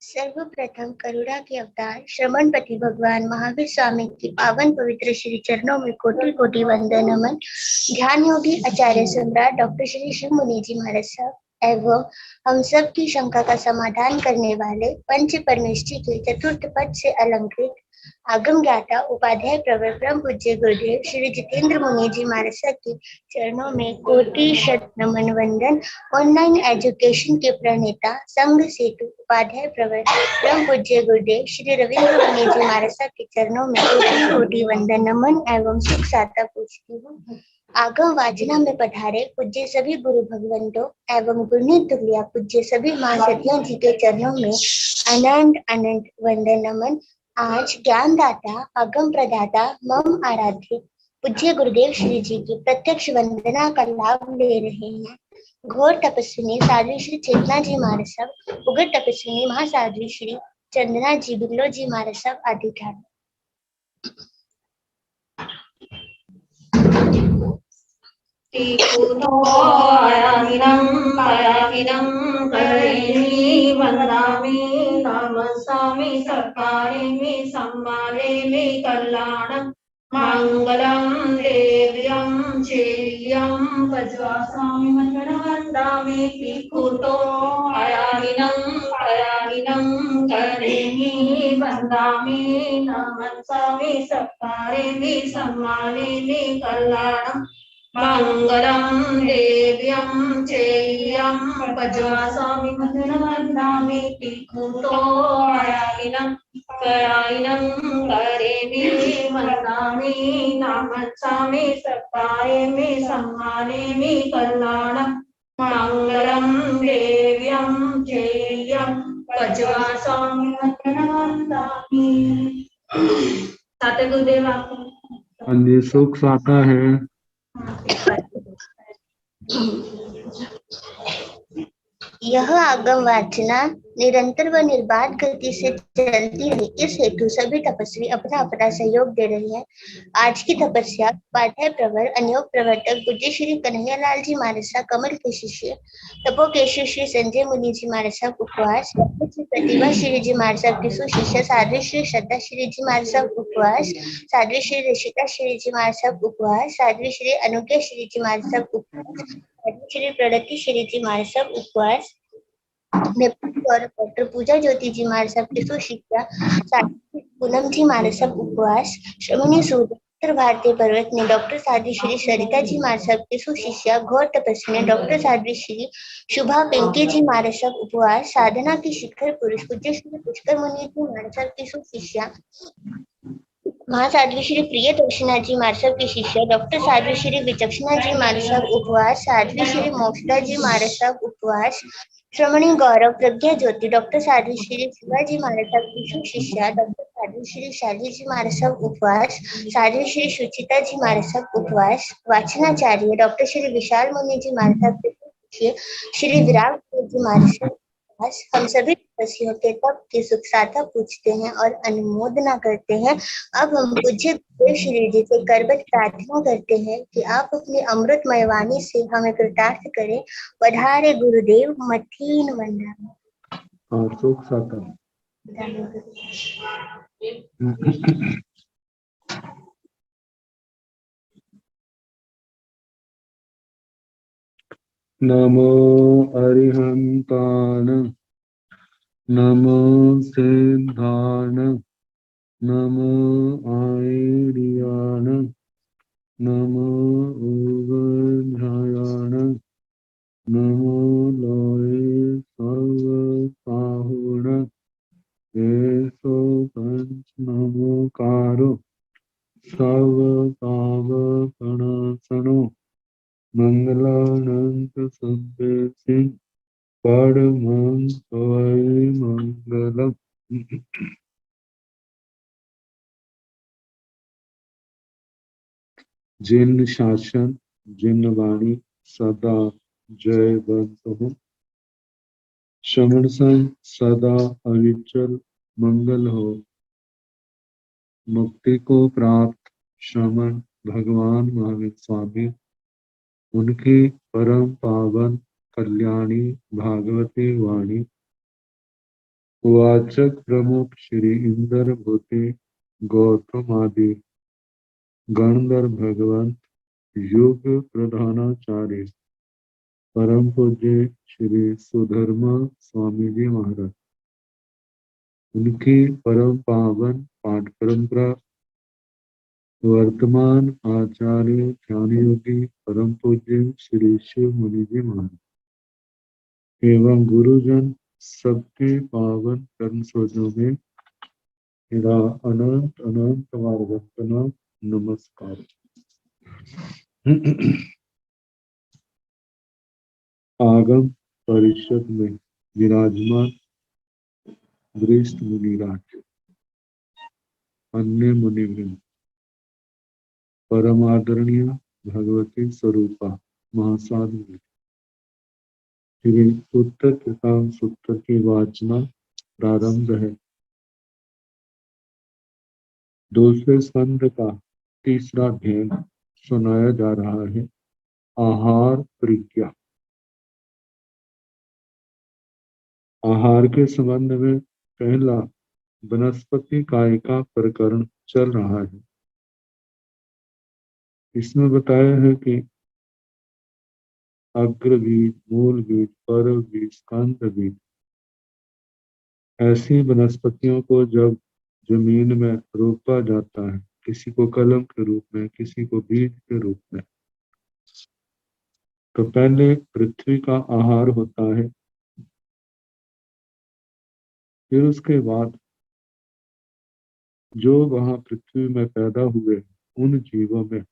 सर्वप्रथम करुणा के अवतार श्रवणपति भगवान महावीर स्वामी की पावन पवित्र श्री चरणों में कोटि कोटि वंदन नमन। ध्यान योगी आचार्य सम्राट डॉक्टर श्री शिव मुनि जी महाराज साहब एवं हम सब की शंका का समाधान करने वाले पंच परमेष्ठी के चतुर्थ पद से अलंकृत आगम ज्ञाता उपाध्याय प्रवर ब्रह्म पूज्य गुरुदेव श्री जितेंद्र मुनि जी महाराज के चरणों में कोटि शत नमन वंदन। ऑनलाइन एजुकेशन के प्रणेता संघ सेतु उपाध्याय प्रवर ब्रह्म पूज्य गुरुदेव श्री रविंद्र मुनि जी महाराज के चरणों में कोटि कोटि वंदन नमन एवं सुख साता पूछती हूँ। आगम वाचना में पधारे पूज्य सभी गुरु भगवंतों एवं गुरनीत तुल्या पूज्य सभी महासतियों जी के चरणों में अनंत अनंत वंदन नमन। आज ज्ञानदाता आगम प्रदाता मम आराध्य पूज्य गुरुदेव श्री जी की प्रत्यक्ष वंदना का लाभ ले रहे हैं घोर तपस्विनी साध्वी श्री चेतना जी महाराज साहब, उग्र तपस्विनी महासाध्वी श्री चंदना जी बिल्लो जी महाराज साहब आदि ठाकुर। वंदामि नमस्सामि सत्कारेमि सम्मानेमि कल्याणं मंगलम देव्यं चेयं पज्वासामि वंदनामि पिकुतो आयाहिनं करेमि वंदामि नमस्सामि सत्कारेमि सम्मानेमि कल्याणं मंगलम देव्यं चेयं पज्वासामि वंदनामि पिकुतो आयाहिनं करेमि वंदामि नमस्सामि सत्कारेमि सम्मानेमि कल्याणं मंगलम देव्यं चेयं पज्वासामि वंदनामि। साते गुरुदेव आपको सुख साता है। यह आगम वाचना निरंतर व निर्बाध गति से चलती रही, इस हेतु सभी तपस्वी अपना अपना सहयोग दे रहे हैं। आज की तपस्या उपाध्याय प्रवर अनयोग प्रवर्तक पूज्य श्री कन्हैयालाल जी महाराज साहब कमल के शिष्य तपोकेशव श्री संजय मुनि जी महाराज साहब उपवास, श्री प्रतिभा श्री जी महाराज साहब की सुशिष्य साध्वी श्री श्रद्धा श्री जी महाराज साहब उपवास, साध्वी श्री ऋषिता श्री जी महाराज साहब उपवास, साध्वी श्री अनुज्ञा श्री जी महाराज साहब उपवास, श्री प्रणति श्री जी महाराज साहब उपवास, डॉक्टर पूजा ज्योति जी महाराज साहब की सुशिष्या पूनम जी महाराज साहब उपवास, श्रमणी सूद उत्तर भारतीय पर्वत ने डॉक्टर साध्वी श्री सरिता जी महाराज साहब की सुशिष्या घोर तपस्वी डॉक्टर साध्वी श्री शुभा पेंके जी महाराज साहब उपवास, साधना की शिखर पुरुष पूज्य श्री पुष्कर मुनि जी महाराज साहब की सुशिष्या महासाध्वी श्री प्रिय दर्शना जी महाराज साहब की शिष्य डॉक्टर साध्वी श्री विचक्षणा जी महाराज साहब उपवास, साध्वी श्री मोक्षदा जी महाराज साहब उपवास, श्रमणी गौरव प्रज्ञा ज्योति डॉक्टर साध्वी श्री शिवाजी महाराज साहब की सुशिष्या डॉक्टर साध्वी श्री शाली जी महाराज साहब उपवास, साध्वी श्री सुचिता जी महाराज साहब उपवास, वाचनाचार्य डॉक्टर श्री विशाल मुनि जी महाराज साहब के शिष्य श्री विराट जी महाराज साहब। हम सभी तपस्वियों के तप की सुख साथा पूछते हैं और अनुमोदना करते हैं। अब हम पूज्य गुरुदेव श्री जी से करबद्ध प्रार्थना करते हैं कि आप अपनी अमृतमय वाणी से हमें कृतार्थ करें। पधारे गुरुदेव मथीन वंदना। सुख साता। नमो अरिहंतान नमो सिद्धान नमो आयर्यान नमो उभयान नमो लोये सर्वसाहुण एसो पंच नमोकारो सर्वपाप प्रणाशनो मंगलानंत संदेशि परमं स्वै मंगलम। जिन शासन जिन वाणी सदा जयवंत हो, श्रवण संग सदा अविचल मंगल हो। मुक्ति को प्राप्त श्रमण भगवान महावीर स्वामी, उनकी परम पावन कल्याणी भागवती वाणी वाचक प्रमुख श्री इंद्र भूति गौतम आदि गणधर भगवंत युग प्रधानाचार्य परम पूज्य श्री सुधर्मा स्वामी जी महाराज, उनकी परम पावन पाठ परंपरा वर्तमान आचार्य ध्यान योगी परम पूज्य श्री शिव मुनि जी महाराज एवं गुरुजन सबके पावन कर्म सोजों में मेरा अनंत अनंत वंदना नमस्कार। आगम परिषद में विराजमान वरिष्ठ मुनिराज, अन्य मुनिवृंद, परम आदरणीय भगवती स्वरूपा महासाधु, श्री उत्तर किताब सूत्र की वाचना प्रारंभ है। दूसरे स्कंद का तीसरा अध्याय सुनाया जा रहा है, आहार परिज्ञा। आहार के संबंध में पहला वनस्पति काय का प्रकरण चल रहा है। इसमें बताया है कि अग्र बीज, मूल बीज, पर्व बीज, स्कंद बीज, ऐसी वनस्पतियों को जब जमीन में रोपा जाता है, किसी को कलम के रूप में, किसी को बीज के रूप में, तो पहले पृथ्वी का आहार होता है, फिर उसके बाद जो वहां पृथ्वी में पैदा हुए उन जीवों में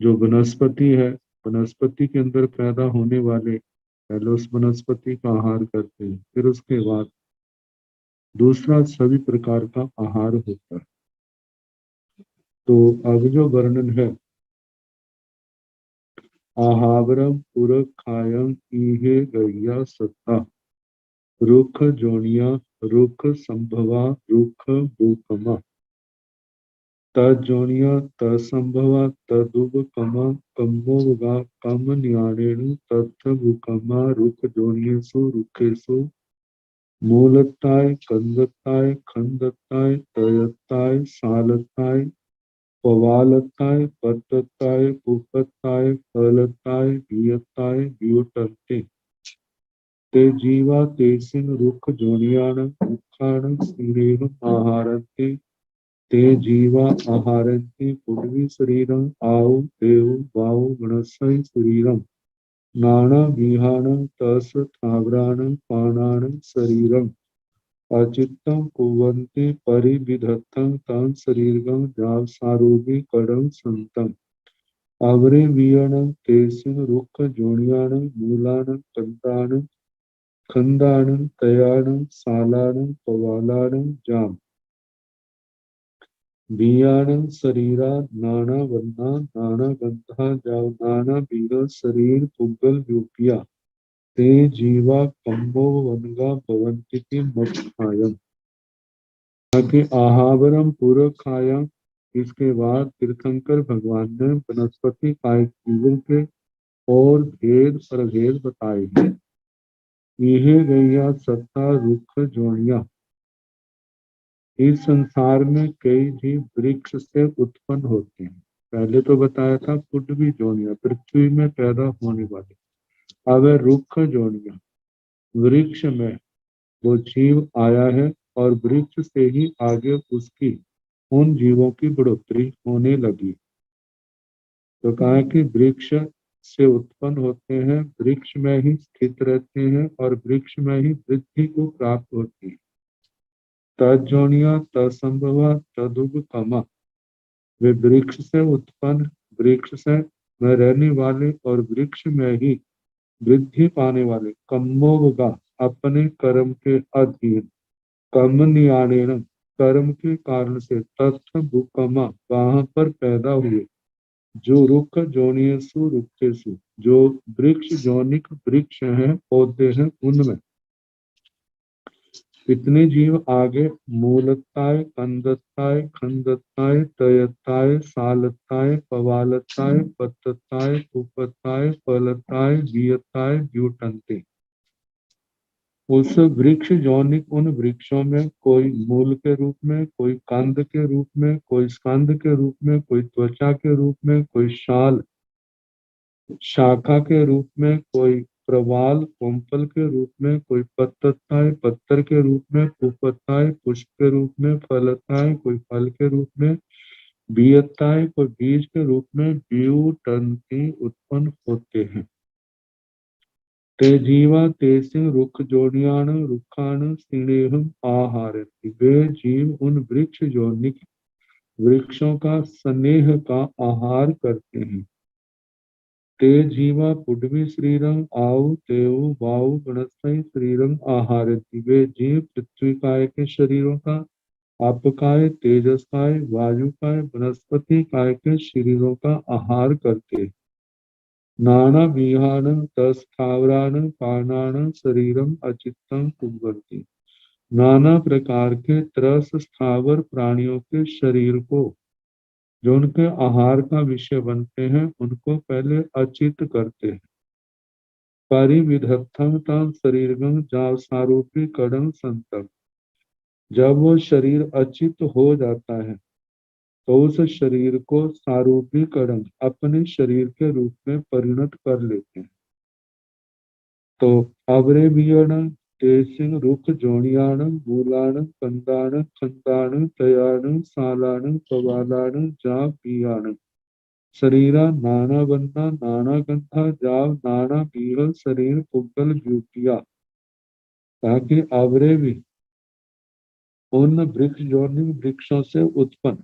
जो वनस्पति है, वनस्पति के अंदर पैदा होने वाले पहले उस वनस्पति का आहार करते हैं, फिर उसके बाद दूसरा सभी प्रकार का आहार होता है। तो अब जो वर्णन है, आहावरम पुरखायम इहे गैया सत्ता रुख जोनिया रुख संभवा रुख भूकमा तजोनिया तसंभवा तदुपकमा कम्मोगा कम न्याणेनु तथ भूकमा रुख जोनियसु रुखेसु मूलताय कंदताय खंदताय तयताय सालताय पवालताय पत्तताय पुपताय फलताय वियताय व्युटन्ते ते जीवा तेसिन रुख जोनियान मुखान स्त्रीरेण आहारन्ते ते जीवा आहारन्ते पुड्वी शरीरं आउ देव वाउ गणसै शरीरं नाना विहान तस थावरान पानान शरीरं अचित्तं कुवन्ते परिविधत्तं तं शरीरं जाव सारोगी कडं संतम् आवरे वियणं तेसिन रुख जोनियान मूलान कंदान खंदान तयान सालान पवालान जाम बियान शरीरा नाना वन्ना नाना गंधा जाव नाना बीर शरीर पुगल यूपिया ते जीवा कम्बो वनगा भवंति की मुखायम के आहावरम पूर्व खाया। इसके बाद तीर्थंकर भगवान ने वनस्पति काय जीवों के और भेद प्रभेद बताए हैं। यह गैया सत्ता रुख जोनिया, इस संसार में कई भी वृक्ष से उत्पन्न होते हैं। पहले तो बताया था पुड्वी जोनिया, पृथ्वी में पैदा होने वाले, अब है रुख जोनिया, वृक्ष में वो जीव आया है और वृक्ष से ही आगे उसकी उन जीवों की बढ़ोतरी होने लगी। तो कहा कि वृक्ष से उत्पन्न होते हैं, वृक्ष में ही स्थित रहते हैं और वृक्ष में ही वृद्धि को प्राप्त होती है। तजोनिया तसंभवा तदुपकमा, वे वृक्ष से उत्पन्न, वृक्ष से में रहने वाले और वृक्ष में ही वृद्धि पाने वाले, कम्मोगा अपने कर्म के अधीन, कम नियाणेन कर्म के कारण से, तत्थ भूकमा वहां पर पैदा हुए, जो रुख जोनियसु रुखेसु, जो वृक्ष जोनिक वृक्ष हैं, पौधे हैं, उनमें कितने जीव आगे मूलताय कंदताय खंदताय तयताय सालताय पवालताय पत्तताय उपताय फलताय वियताय व्युटन्ते। उस वृक्ष जौनिक उन वृक्षों में कोई मूल के रूप में, कोई कंद के रूप में, कोई स्कंद के रूप में, कोई त्वचा के रूप में, कोई शाल शाखा के रूप में, कोई प्रवाल कोमपल के रूप में, कोई पत्तताए पत्तर के रूप में, पुष्पताए पुष्प के रूप में, फलताए कोई फल के रूप में, बीजताए कोई बीज के रूप में व्युत्पत्ति उत्पन्न होते हैं। ते जीवा तेसिंह रुख जोड़ियाण रुखाण स्नेहम आहार। वे जीव उन वृक्ष जोनिक वृक्षों का स्नेह का आहार करते हैं। ते जीवा पुडवी श्रीरंग आउ तेऊ वाउ गणस्थई श्रीरंग आहार। वे जीव पृथ्वी काय के शरीरों का, आपकाय, तेजस काय, वायु काय, वनस्पति काय के शरीरों का आहार करते। नाना विहान तस्थावरान पानान शरीरम अचित्तम कुर्वन्ति। नाना प्रकार के त्रस स्थावर प्राणियों के शरीर को जो उनके आहार का विषय बनते हैं उनको पहले अचित करते हैं। परिविधत्थम तम शरीरगम जाव सारूपी कड़म संतम। जब वो शरीर अचित हो जाता है तो उस शरीर को सारूपी कड़म अपने शरीर के रूप में परिणत कर लेते हैं। तो अवरे बियण तेसिंग रुख जोड़ियाण मूलाण कंदाण खंदाण तयाण सालाण पवालाण जा पियाण। शरीरा नाना बन्ना नाना गंधा जाव नाना पीहल शरीर पुगल ब्यूटिया। ताकि आवरे भी उन वृक्ष जोनि वृक्षों से उत्पन्न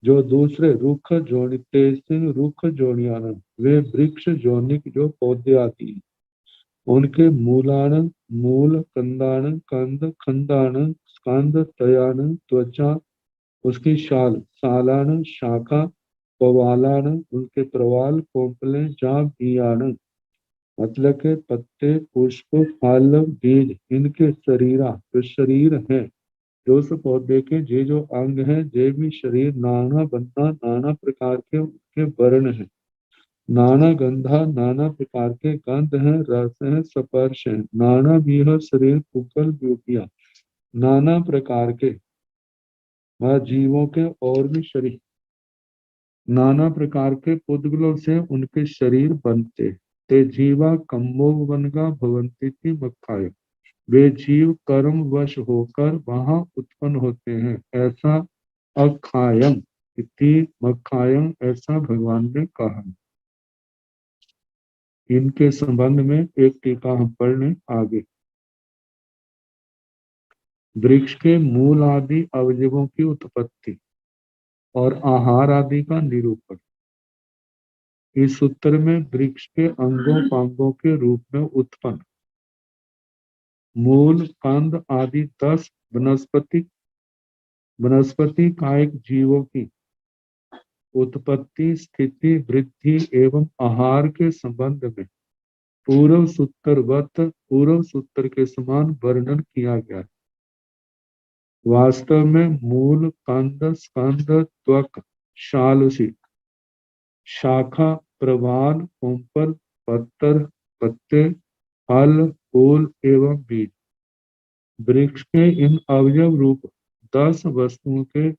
जो दूसरे रुख जोड़ते रुख जोड़ियान वे वृक्ष जोनिक जो पौधे आदि हैं उनके मूलाण मूल कंदाण कंद खंदाण स्कंद तयान त्वचा उसकी शाल सालान शाखा पवालान उनके प्रवाल कोंपले जा बियान मतलब के पत्ते पुष्प फल बीज इनके शरीरा जो शरीर है जो उस पौधे के जे जो अंग हैं जे भी शरीर नाना बन्ना नाना प्रकार के उनके वर्ण है। नाना गंधा नाना प्रकार के गंध हैं, रस हैं, स्पर्श हैं। नाना बीह शरीर पुगल ब्यूटिया नाना प्रकार के जीवों के और भी शरीर नाना प्रकार के पुद्गलों से उनके शरीर बनते। ते जीवा कम्मो वनगा भवंती थी मक्खाय। वे जीव कर्म वश होकर वहां उत्पन्न होते हैं। ऐसा अखायम इति मक्खायम ऐसा भगवान ने कहा। इनके संबंध में एक टीका हम पढ़ने आगे। वृक्ष के मूल आदि अवयवों की उत्पत्ति और आहार आदि का निरूपण। इस सूत्र में वृक्ष के अंगों पांगों के रूप में उत्पन्न मूल कंद आदि 10 वनस्पति कायिक जीवों की उत्पत्ति स्थिति वृद्धि एवं आहार के संबंध में पूर्व सूत्र के समान वर्णन किया गया। वास्तव में मूल कंद स्कंद त्वक शालसी शाखा प्रवाल कोंपल पत्तर पत्ते फल फूल एवं बीज वृक्ष के इन अवयव रूप 10 वस्तुओं के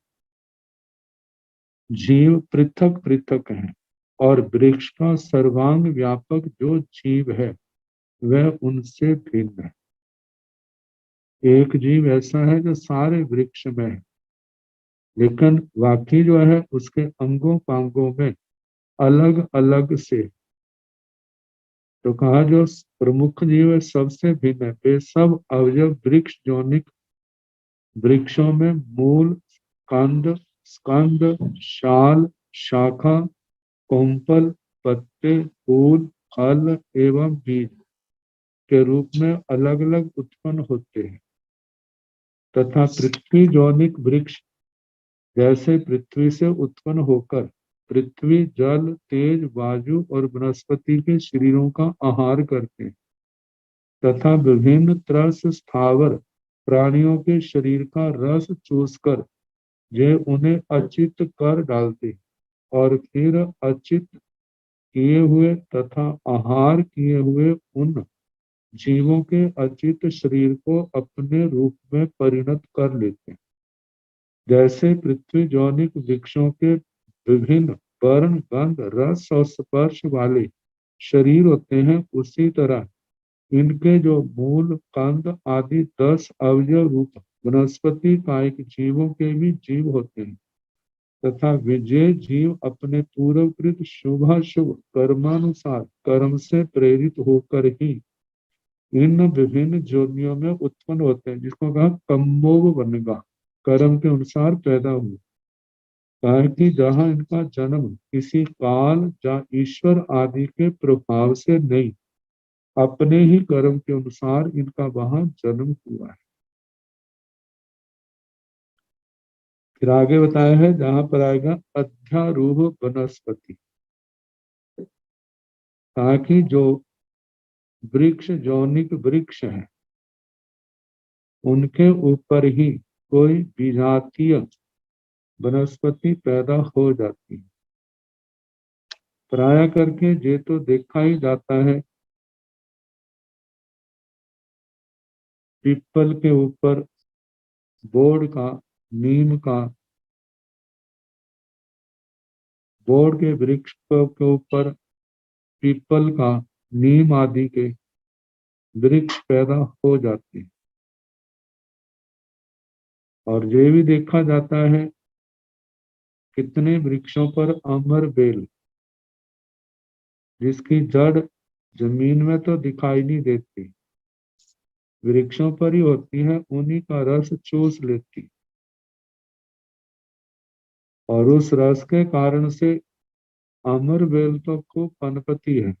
जीव पृथक पृथक हैं और वृक्ष का सर्वांग व्यापक जो जीव है वह उनसे भिन्न है। एक जीव ऐसा है जो सारे वृक्ष में है लेकिन बाकी जो है उसके अंगों पांगों में अलग अलग से। तो कहा जो प्रमुख जीव है सबसे भिन्न है। वे सब अवयव वृक्ष जोनिक वृक्षों में मूल कंद स्कंद शाल शाखा कोंपल पत्ते फूल फल एवं बीज के रूप में अलग अलग उत्पन्न होते हैं। तथा पृथ्वी जोनिक वृक्ष जैसे पृथ्वी से उत्पन्न होकर पृथ्वी जल तेज वायु और वनस्पति के शरीरों का आहार करते हैं तथा विभिन्न त्रस स्थावर प्राणियों के शरीर का रस चूसकर ये उन्हें अचित कर डालते और फिर अचित किए हुए तथा आहार किए हुए उन जीवों के अचित शरीर को अपने रूप में परिणत कर लेते हैं। जैसे पृथ्वी जौनिक वृक्षों के विभिन्न वर्ण, गंध, रस और स्पर्श वाले शरीर होते हैं, उसी तरह इनके जो मूल, कंद आदि 10 अवयव रूप वनस्पति कायिक जीवों के भी जीव होते हैं तथा विजय जीव अपने पूर्वकृत शुभाशुभ कर्मानुसार कर्म से प्रेरित होकर ही इन विभिन्न योनियों में उत्पन्न होते हैं, जिसको कहा कम्मोव बनेगा, कर्म के अनुसार पैदा हुए। कहा कि जहाँ इनका जन्म किसी काल या ईश्वर आदि के प्रभाव से नहीं, अपने ही कर्म के अनुसार इनका वहां जन्म हुआ है। फिर आगे बताया है, जहां पर आएगा अध्यारूढ़ वनस्पति, ताकि जो वृक्ष जौनिक वृक्ष है उनके ऊपर ही कोई विजातीय वनस्पति पैदा हो जाती है। प्राय करके ये तो देखा ही जाता है, पीपल के ऊपर, बोर्ड का, नीम का, बोर्ड के वृक्ष के ऊपर पीपल का, नीम आदि के वृक्ष पैदा हो जाते हैं। और ये भी देखा जाता है कितने वृक्षों पर अमर बेल, जिसकी जड़ जमीन में तो दिखाई नहीं देती, वृक्षों पर ही होती है, उन्हीं का रस चूस लेती और उस रस के कारण से अमर बेल तो खूब पनपती है,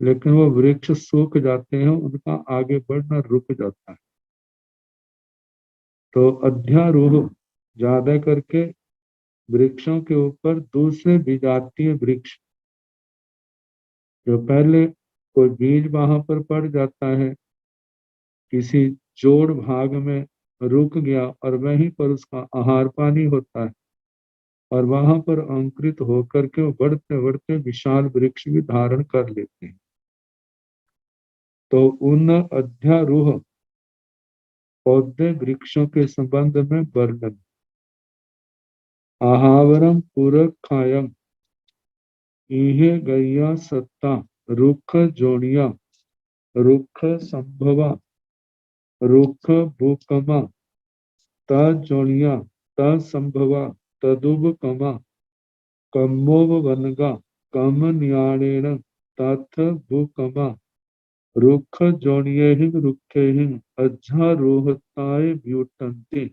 लेकिन वो वृक्ष सूख जाते हैं, उनका आगे बढ़ना रुक जाता है। तो अध्यारोह ज्यादा करके वृक्षों के ऊपर दूसरे विजातीय वृक्ष, जो पहले कोई बीज वहां पर पड़ जाता है, किसी जोड़ भाग में रुक गया और वहीं पर उसका आहार पानी होता है और वहां पर अंकुरित होकर के वो बढ़ते बढ़ते विशाल वृक्ष भी धारण कर लेते हैं। तो उन अध्यारोह पौधे वृक्षों के संबंध में वर्णन, आहावरम पूरखायम इहे गैया सत्ता रुख जोड़िया रुख संभवा रुख भूकमा तोड़िया तंभवा तदुबकमा कम्मोव वनगा कम न्याणेन तथ भूकमा रुख जोड़िये रुखे अध्यारोहताय व्युटन्ति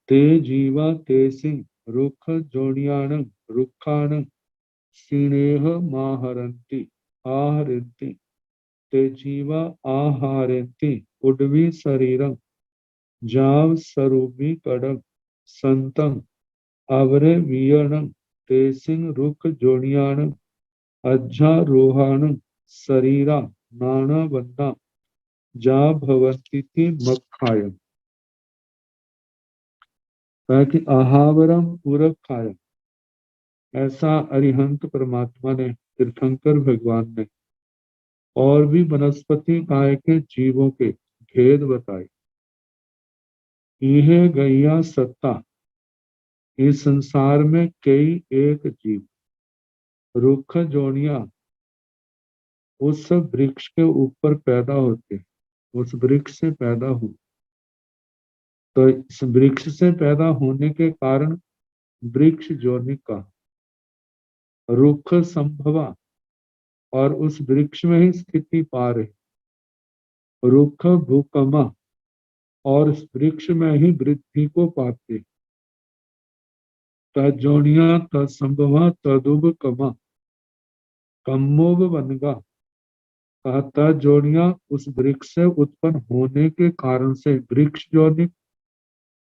ते जीवा ते सिंह रुख जोड़ियाण रुखाण सिणेह माहरन्ति आहरन्ति ते जीवा आहारन्ति उड्वी शरीरम जाव स्वरूपी कड़म संतम अवरे वियणं ते सिंह रुख जोड़ियाण अध्यारोहण शरीरा नाना बंदा जा भवन्ति मखायम, ताकि आहावरम पूरक खायम, ऐसा अरिहंत परमात्मा ने, तीर्थंकर भगवान ने और भी वनस्पति काय के जीवों के भेद बताए। यह गैया सत्ता, इस संसार में कई एक जीव, रुख जोड़िया उस वृक्ष के ऊपर पैदा होते, उस वृक्ष से पैदा हुए। तो इस वृक्ष से पैदा होने के कारण वृक्ष जोनि का, रुख संभवा और उस वृक्ष में ही स्थिति पा रहे, रुख भूकमा और उस वृक्ष में ही वृद्धि को पाते, तजोनिया तत्संभवा तदुबकमा कम्मोव वनगा, कहता जोड़िया उस वृक्ष से उत्पन्न होने के कारण से वृक्ष योनिक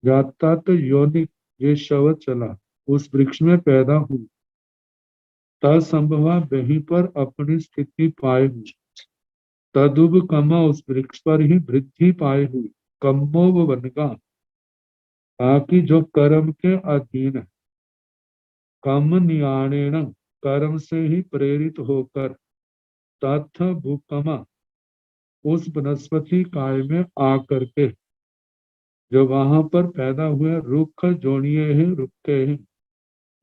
जाता तो योनिक ये शब्द चला उस वृक्ष में पैदा हुई, तत्संभवा वहीं पर अपनी स्थिति पाए हुई, तदुब कमा उस वृक्ष पर ही वृद्धि पाए हुई, कम्मोव वनगा, ताकि जो कर्म के अधीन है, कम नियाणेन कर्म से ही प्रेरित होकर तथ भूकमा उस वनस्पति काय में आकर के जो वहां पर पैदा हुए रुख जोनिये हैं रुके हैं,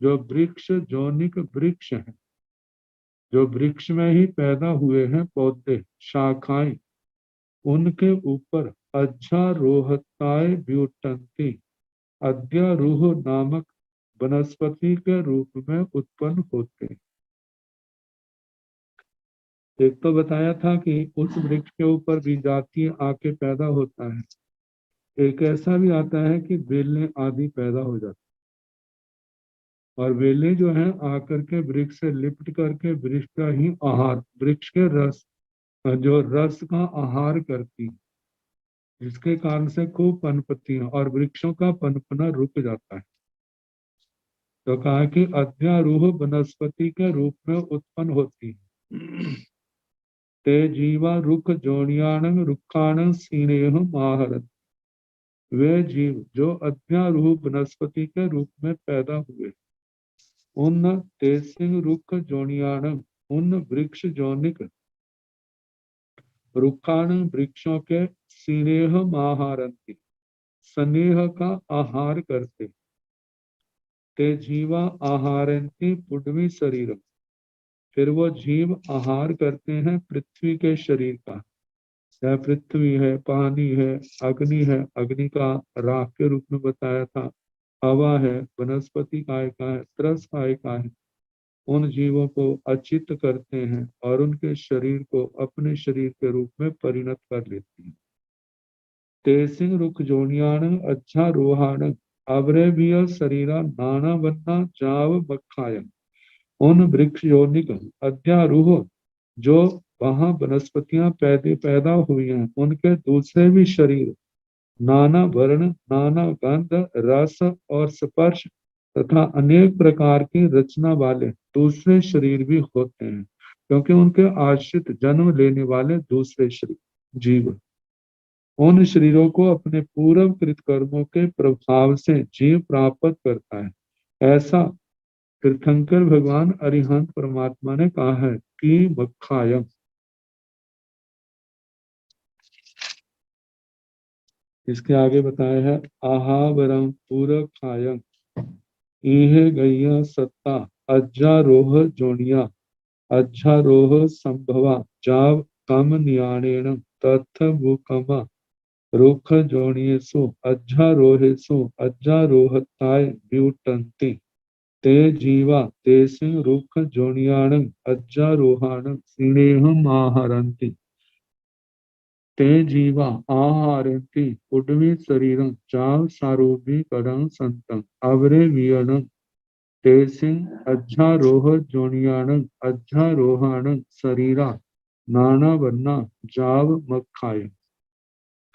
जो वृक्ष जोनिक वृक्ष हैं, जो वृक्ष में ही पैदा हुए हैं पौधे शाखाएं, उनके ऊपर अध्यारोहताय व्युटंती अध्यारोह नामक वनस्पति के रूप में उत्पन्न होते हैं। एक तो बताया था कि उस वृक्ष के ऊपर भी जाति आके पैदा होता है, एक ऐसा भी आता है कि बेलें आदि पैदा हो जाती, और बेलें जो है आकर के वृक्ष से लिपट करके वृक्ष का ही आहार, वृक्ष के रस जो रस का आहार करती, जिसके कारण से खूब पनपती है और वृक्षों का पनपना रुक जाता है। तो कहा कि अध्यारोह वनस्पति के रूप में उत्पन्न होती है। ते जीवा रुख जोनियाण रुखाण सीनेह माहरत, वे जीव जो अध्यारोह वनस्पति के रूप में पैदा हुए, उन तेसिंग रुख जोनियाण उन वृक्ष जोनिक रुखाण वृक्षों के स्नेह आहारंती स्नेह का आहार करते, ते जीवा आहारंती पुडवी शरीर, फिर वो जीव आहार करते हैं पृथ्वी के शरीर का, चाहे पृथ्वी है, पानी है, अग्नि का राख के रूप में बताया था, हवा है, वनस्पति काय का है, त्रस काय का है, उन जीवों को अचित करते हैं और उनके शरीर को अपने शरीर के रूप में परिणत कर लेते हैं। तेसिंग रुख जोनियाण अच्छा रोहाण अवरेभिय शरीरा नाना वन्ना जाव बखायन, उन वृक्ष योनिक अध्यारोह जो वहां वनस्पतियां पैदा हुई हैं, उनके दूसरे भी शरीर नाना वर्ण, नाना गंध, रस और स्पर्श तथा अनेक प्रकार की रचना वाले दूसरे शरीर भी होते हैं, क्योंकि उनके आश्रित जन्म लेने वाले दूसरे शरीर जीव उन शरीरों को अपने पूर्व कृत कर्मों के प्रभाव से जीव प्राप्त करता है। ऐसा तीर्थंकर भगवान अरिहंत परमात्मा ने कहा है कि बखायम। इसके आगे बताया है आहावरम पूरक खायम इहे गैया सत्ता अज्जारोह जोनिया अज्जारोह संभवा जाव कम न्याणेन तथ भूकमा रुख जोनियेसु अज्जारोहेसु अज्जारोहताय व्युटंति ते जीवा तेसिं रुख जोनियाण अज्जारोहाण स्नेहम आहरन्ति ते जीवा आहारन्ति उड्मी शरीरं चाव सारूपीकरं संतं अवरे वियनं तेसिं अध्यारोह जोनियाणं अध्यारोहाणं शरीरा नाना वर्णा जाव मखाय।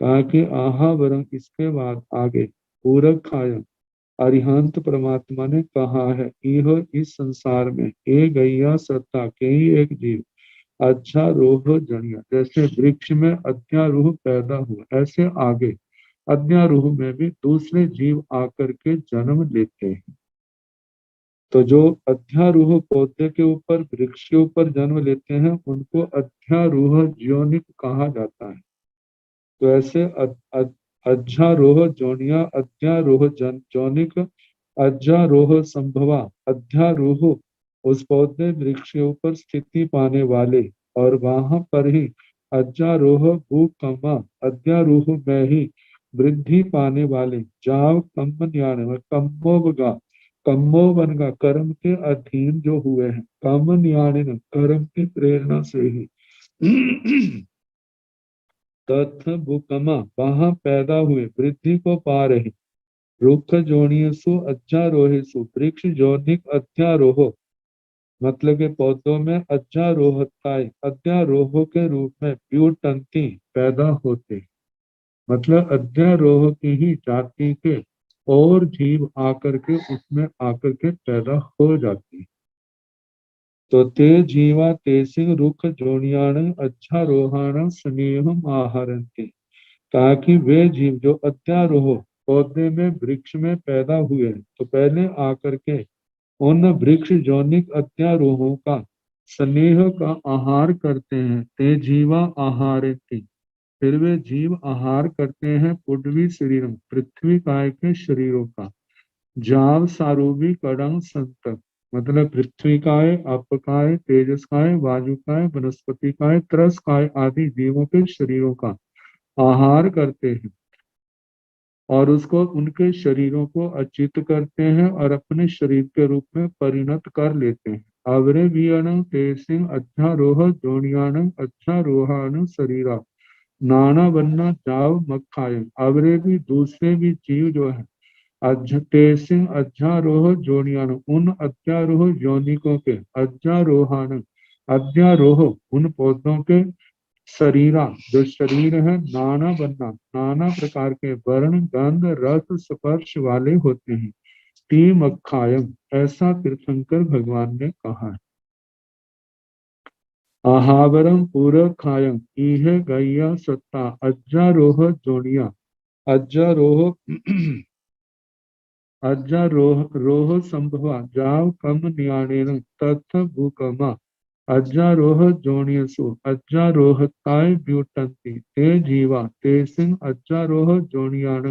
कहा कि आहावरं इसके बाद आगे पूरक खायम अरिहंत परमात्मा ने कहा है यह इस संसार में एक गैया सत्ता के ही एक जीव अध्यारोह जनिया, जैसे वृक्ष में अध्यारोह पैदा हुआ, ऐसे आगे अध्यारोह में भी दूसरे जीव आकर के जन्म लेते हैं। तो जो अध्यारोह पौधे के ऊपर वृक्ष के ऊपर जन्म लेते हैं उनको अध्यारोह ज्योनिक कहा जाता है। तो ऐसे अध्यारोह जोनिया अध्यारोह जोनिक अध्यारोह संभवा अध्यारोह उस पौधे वृक्ष के ऊपर स्थिति पाने वाले और वहां पर ही अध्यारोह भूकमा अध्यारोह में ही वृद्धि पाने वाले जाव कम्मोवन का कर्म के अधीन जो हुए हैं, कम न्याण कर्म की प्रेरणा से ही तथ भूकमा वहां पैदा हुए वृद्धि को पा रहे रुख जोनियसु अध्यारोहेसु वृक्ष जोनिक अध्यारोह, मतलब के पौधों में अध्यारोहताय अध्यारोह के रूप में व्युटंती पैदा होते, मतलब अध्यारोह की ही जाति के और जीव आकर के उसमें आकर के पैदा हो जाती। तो ते जीवा तेसिंग रुख जोनियाण अध्यारोहाण स्नेह आहरन्ति, ताकि वे जीव जो अध्यारोह पौधे में वृक्ष में पैदा हुए तो पहले आकर के उन वृक्ष जोनिक अध्यारोहों का स्नेह का आहार करते हैं, ते जीवा आहारेति, फिर वे जीव आहार करते हैं पुड्वी शरीरम, पृथ्वी काय के शरीरों का। जाव सारूभी कड़ंग संतक, मतलब पृथ्वी काय, अप काय, तेजस काय, वायु काय, वनस्पति काय, त्रस काय आदि जीवों के शरीरों का आहार करते हैं और उसको उनके शरीरों को अचित करते हैं और अपने शरीर के रूप में परिणत कर लेते हैं। अवरे वियणं तेसिंग अध्यारोह जोनियाणं अध्यारोहाणं शरीरा नाना बन्ना जाव मखायम। अवरे भी दूसरे भी जीव जो है तेसिंग अध्यारोह जोनियाण, उन अध्यारोह यौनिकों के, अध्यारोहाण अध्यारोह उन पौधों के, शरीरा जो शरीर है, नाना बनना नाना प्रकार के वर्ण गंध रस स्पर्श वाले होते हैं। टीम अखायम, ऐसा तीर्थंकर भगवान ने कहा है। आहावरम पूरक खायम इहे गैया सत्ता अज्जारोह जोड़िया, अज्जारोह अज्जारोह रोह संभवा जाव कम न्याणेन तथ भूकमा अज्जारोह जोनियसु अज्जारोहताय ब्यूटंती ते जीवा ते सिंह अज्जारोह जोनियाण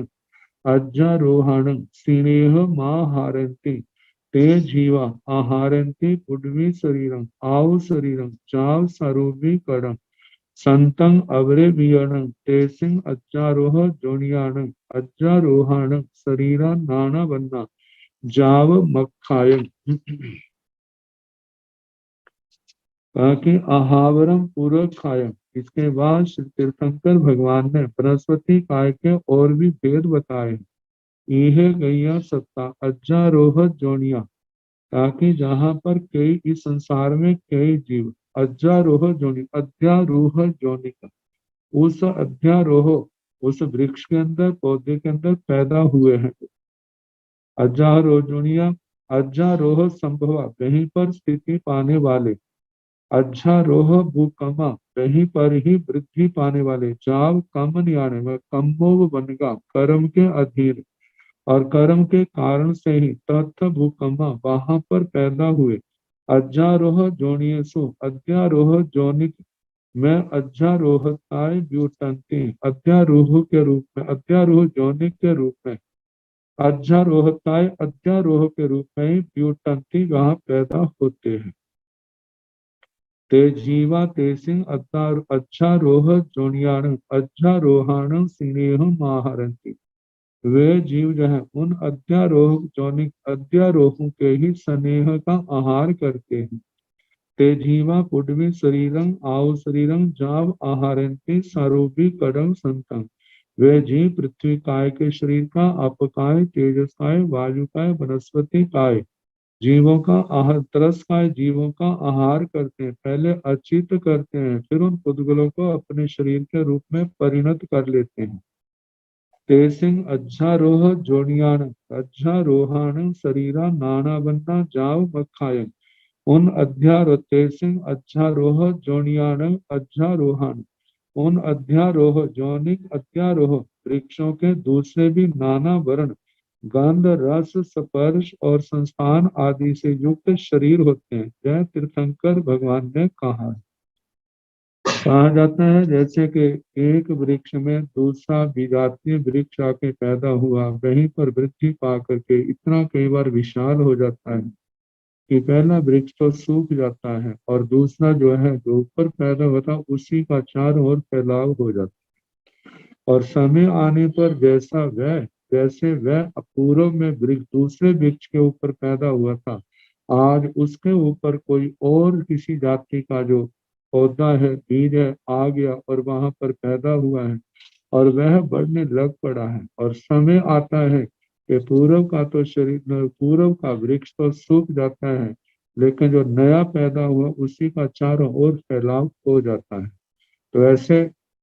अज्जारोहण सिनेह माहारंती ते जीवा आहारंती पुड्वी शरीरं आव शरीरं चाव सरूपी करं संतं अवरे वियणं ते सिंह अज्जारोह जोनियाण अज्जारोहण शरीरा नाना बन्ना जाव मखायम। बाकी आहावरम पूर्वक खायम, इसके बाद श्री तीर्थंकर भगवान ने बृहस्पति काय के और भी भेद बताए। यह गैया सत्ता अज्जारोह जोनिया, ताकि जहाँ पर कई इस संसार में कई जीव अज्जारोह जोनि अध्यारोह जोनिका, उस अध्यारोह उस वृक्ष के अंदर पौधे के अंदर पैदा हुए हैं। अज्जारोह जोनिया अज्जारोह संभवा, वहीं पर स्थिति पाने वाले, अज्जारोह भूकमा, वहीं पर ही वृद्धि पाने वाले, जाव कम नियाने में कम्मोव बनगा, कर्म के अधीन और कर्म के कारण से ही तत्व भूकमा वहां पर पैदा हुए। अज्जारोह जोनियसु अध्यारोह जोनिक में अध्यारोहताय व्युटंती, अध्यारोह के रूप में, अध्यारोह जोनिक के रूप में, अध्यारोहताय अध्यारोह के रूप में ही व्युटंती वहां पैदा होते हैं। ते जीवा ते सिंह अध्यारोह जोनियाण अध्यारोहाण सिनेह माहरंती, वे जीव जो है उन अध्यारोह जोनिक अध्यारोहों के ही स्नेह का आहार करते हैं। ते जीवा पुड्वी शरीरं आव शरीरं जाव आहारंते सारूपी कड़म संतम, वे जीव पृथ्वी काय के शरीर का, अपकाय, तेजस काय, वायु काय, वनस्पति काय जीवों का आहार, तरस काय जीवों का आहार करते हैं। पहले अचित करते हैं, फिर उन पुद्गलों को अपने शरीर के रूप में परिणत कर लेते हैं। तेसिंग अज्जारोह जोनियाण अज्जारोहाण शरीरा नाना बन्ना जाव मखायन, उन तेसिंग अध्यारोह जोनियाण अध्यारोहण, उन अध्यारोह जोनिक अध्यारोह वृक्षों के दूसरे भी नाना वर्ण गंध रस स्पर्श और संस्थान आदि से युक्त शरीर होते हैं। जय तीर्थंकर भगवान ने कहा कहा जाता है जैसे कि एक वृक्ष में दूसरा विजातीय वृक्ष आके पैदा हुआ, वहीं पर वृद्धि पा करके इतना कई बार विशाल हो जाता है कि पहला वृक्ष तो सूख जाता है और दूसरा जो है जो ऊपर पैदा होता उसी का चारों ओर फैलाव हो जाता है। और समय आने पर जैसा वह जैसे वह पूर्व में वृक्ष दूसरे वृक्ष के ऊपर पैदा हुआ था, आज उसके ऊपर कोई और किसी जाति का जो पौधा है, बीज है, आ गया और वहां पर पैदा हुआ है और वह बढ़ने लग पड़ा है। और समय आता है कि पूर्व का तो शरीर, पूर्व का वृक्ष तो सूख जाता है, लेकिन जो नया पैदा हुआ उसी का चारों ओर फैलाव हो जाता है। तो ऐसे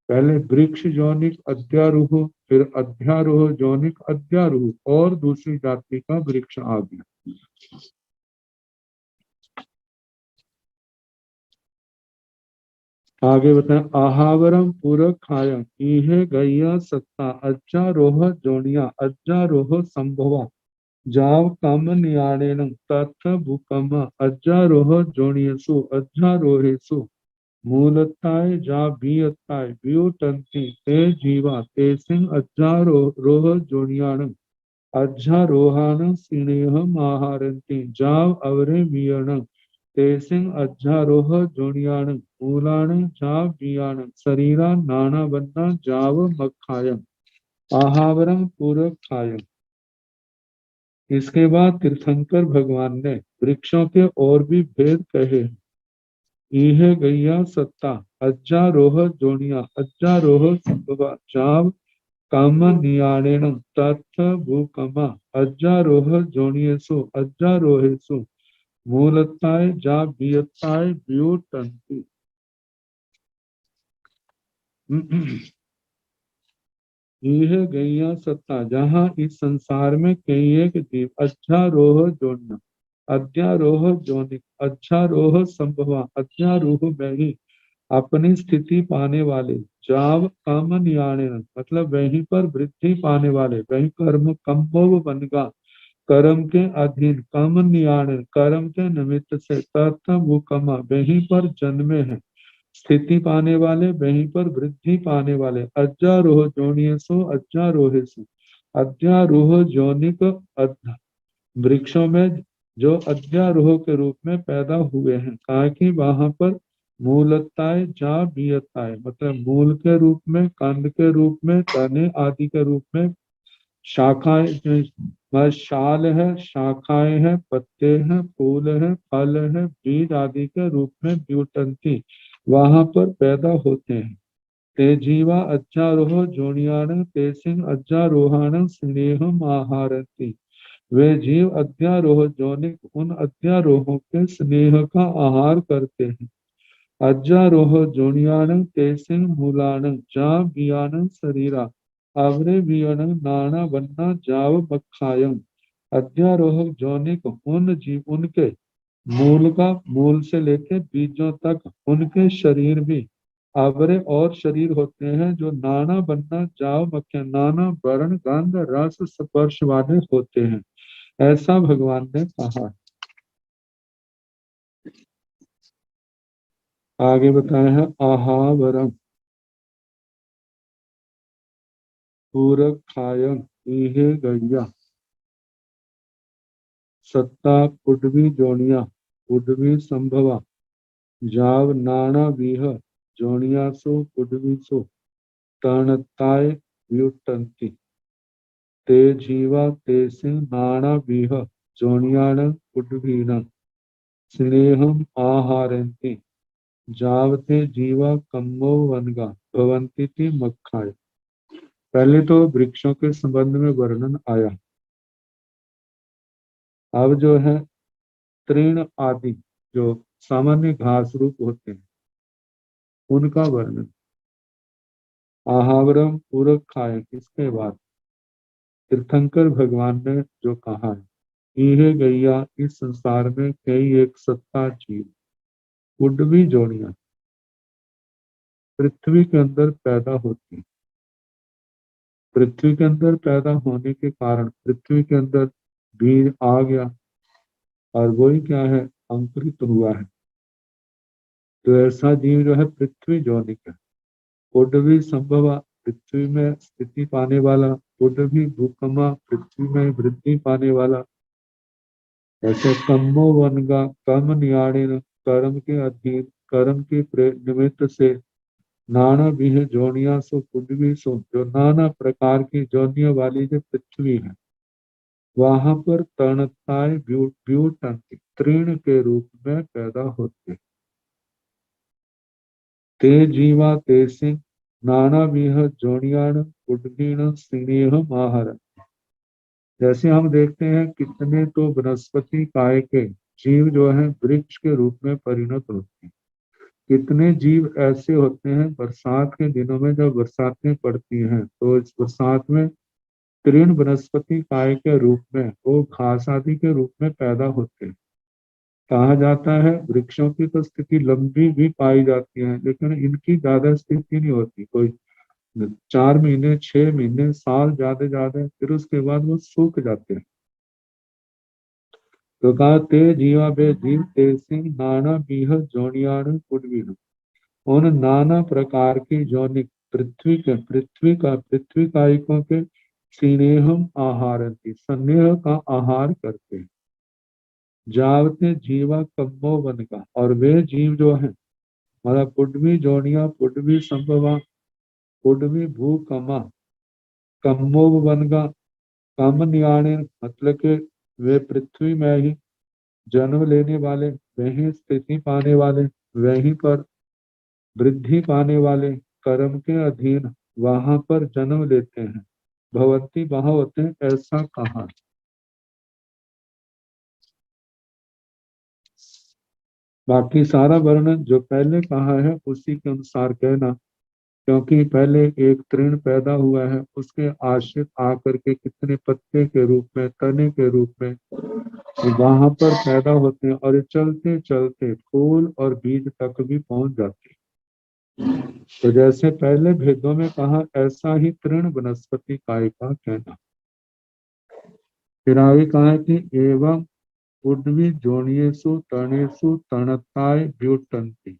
पहले वृक्ष जौनिक अध्यारोह, फिर अध्यारोह जौनिक अध्यारोह और दूसरी जाति का वृक्ष आ गया। आगे बताएं, आहावरम पूरक खायम इहे गैया सत्ता अज्जारोह जोनिया अज्जारोह संभवा, जाव काम नियाणेन तथ भूकम अज्जारोह जोनियसु अज्जारोहेसु मूलताय जा बीयताय ब्यूटंती ते जीवा ते सिंह अज्जारोह जोनियाण अज्जारोहान सिनेह महारंती जाव अवरे बियण तेसिंग अज्जारोह जोनियाण मूलाण जा बियाण शरीरा नाना बन्ना जाव मखायम आहावरम पूरक खायम। इसके बाद तीर्थंकर भगवान ने वृक्षों के और भी भेद कहे हैं। इहे गैया सत्ता अज्जारोह जोनिया अज्जारोह संभवा जाव काम नियाणेन तथ भूकमा अज्जारोह जोनियसु अज्जारोहेसु मूलताय जा बियताय ब्यूटंती। यह गैया सत्ता जहाँ इस संसार में कई एक जीव अध्यारोह जोड़ना अध्यारोह जोनिक अध्यारोह संभवा अध्यारोह में ही अपनी स्थिति पाने वाले जाव काम नियाणे मतलब वहीं पर वृद्धि पाने वाले वही कर्म कम्भव बनगा कर्म के अधीन कम नियाण कर्म के निमित्त से तथा वो कमा वहीं पर जन्मे हैं स्थिति पाने वाले वहीं पर वृद्धि पाने वाले अज्जारोह जोनियसो अज्जारोहेसु अध्यारोह जोनिक वृक्षों में जो अध्यारोह के रूप में पैदा हुए हैं ताकि वहां पर मूलताएं जा बीयताएं मतलब मूल के रूप में कांड के रूप में तने आदि के रूप में शाखाएं शाल है शाखाएं हैं पत्ते हैं फूल है फल है बीज आदि के रूप में ब्यूटंती वहां पर पैदा होते हैं। तेजीवा अज्जारोह जोनियाण तेसिंग अज्जारोहाण स्नेहम आहारती वे जीव अध्यारोह जोनिक उन अध्यारोहों के स्नेह का आहार करते हैं। अज्जारोह जोनियाण तेसिंग मूलाण जा बियाण शरीरा आवरे बियण नाना बन्ना जाव बखायम अध्यारोह जोनिक उन जीव उनके मूल का मूल से लेकर बीजों तक उनके शरीर भी आवरे और शरीर होते हैं जो नाना बन्ना जाव मक्या नाना वर्ण गंध रस स्पर्श वाले होते हैं ऐसा भगवान ने कहा। आगे बताया है आहावरम पूरक खायम इहे गैया सत्ता पुडवी जोनिया पुडवी संभवा जाव नाना विह जोनिया सो पुडवी सो तणताय व्युटंती ते जीवा ते से नाना विह जोनियाण पुडवीण स्नेहम आहारंती जावते जीवा कम्मो वनगा भवंती मक्खाय। पहले तो वृक्षों के संबंध में वर्णन आया। अब जो है तृण आदि जो सामान्य घास रूप होते हैं उनका वर्णन आहावरम पूरक खाए। इसके बाद तीर्थंकर भगवान ने जो कहा है इहे गैया इस संसार में कई एक सत्ता जीव उड्डवी जोड़ियां पृथ्वी के अंदर पैदा होती हैं। पृथ्वी के अंदर पैदा होने के कारण पृथ्वी के अंदर बीज आ गया और वही क्या है अंकुरित हुआ है। तो ऐसा जीव जो है पृथ्वी जोनिक है। उड्डवी संभवा पृथ्वी में स्थिति पाने वाला उड्डवी भूकमा पृथ्वी में वृद्धि पाने वाला। ऐसे कम्मो वनगा कम नियाणिन कर्म के अधीन कर्म के निमित्त से नाना भी जोनिया सो पृथ्वी सो जो नाना प्रकार की जोनियों वाली जो पृथ्वी है वहां पर तणताए ब्यूटन तृण के रूप में पैदा होते ते जीवा ते सिंह नाना विह जोनियाण उड्डीण स्नेह माहर। जैसे हम देखते हैं कितने तो वनस्पति काय के जीव जो है वृक्ष के रूप में परिणत होते हैं। कितने जीव ऐसे होते हैं बरसात के दिनों में जब बरसातें पड़ती हैं तो इस बरसात में तृण वनस्पति काय के रूप में वो घास आदि के रूप में पैदा होते हैं। कहा जाता है वृक्षों की तो स्थिति लंबी भी पाई जाती है लेकिन इनकी ज्यादा स्थिति नहीं होती। कोई 4 महीने 6 महीने साल ज्यादा फिर उसके बाद वो सूख जाते हैं। तो कहा ते जीवा बे जीव तेसी नाना बीह जोनियाण कुडवीन। उन नाना प्रकार की जोनिक पृथ्वी कायिकों के स्नेहम आहार स्नेह का आहार करते हैं। जावते जीवा कम्मो वन का, और वे जीव जो है मतलब पुडवी जोनिया पुडवी संभवा पुडवी भू कमा कम्मो वन का कम न्याणे, मतलब के वे पृथ्वी में ही जन्म लेने वाले, वहीं स्थिति पाने वाले, वहीं पर वृद्धि पाने वाले, कर्म के अधीन वहां पर जन्म लेते हैं। भवंती वहां होते हैं, ऐसा कहा। बाकी सारा वर्णन जो पहले कहा है उसी के अनुसार कहना, क्योंकि पहले एक तृण पैदा हुआ है, उसके आश्रित आकर के कितने पत्ते के रूप में, तने के रूप में वहां पर पैदा होते हैं, और चलते चलते फूल और बीज तक भी पहुंच जाते हैं। तो जैसे पहले भेदों में कहा, ऐसा ही तृण वनस्पति काय का कहना। फिर आगे कहा है कि एवं उड्वी जोनियेसु तणेसु तणताय व्युटंती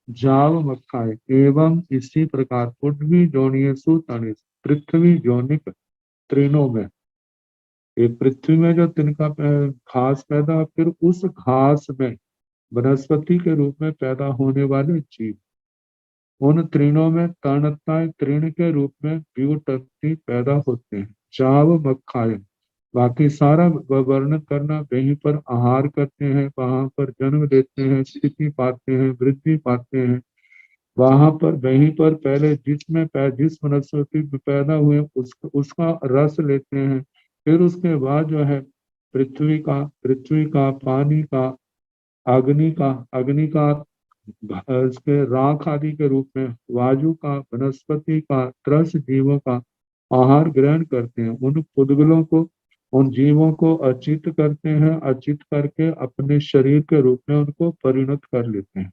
जाव मक्खाए। एवं इसी प्रकार उड्वी जोनियेसु तणेसु, पृथ्वी जोनिक तृणों में, एक पृथ्वी में जो तिनका घास पैदा, फिर उस घास में वनस्पति के रूप में पैदा होने वाले जीव, उन तृणों में तणताय तृण के रूप में व्युटंती पैदा होते हैं। जाव मक्खाए, बाकी सारा वर्णन करना, वहीं पर आहार करते हैं, वहां पर जन्म लेते हैं, स्थिति पाते हैं, वृद्धि पाते हैं, वहां पर वहीं पर पहले जिस वनस्पति में पैदा हुए उसका रस लेते हैं। फिर उसके बाद जो है पृथ्वी का पानी का, अग्नि का इसके राख आदि के रूप में, वायु का, वनस्पति का, त्रस जीवों का आहार ग्रहण करते हैं। उन पुद्गलों को, उन जीवों को अचित करते हैं, अचित करके अपने शरीर के रूप में उनको परिणत कर लेते हैं।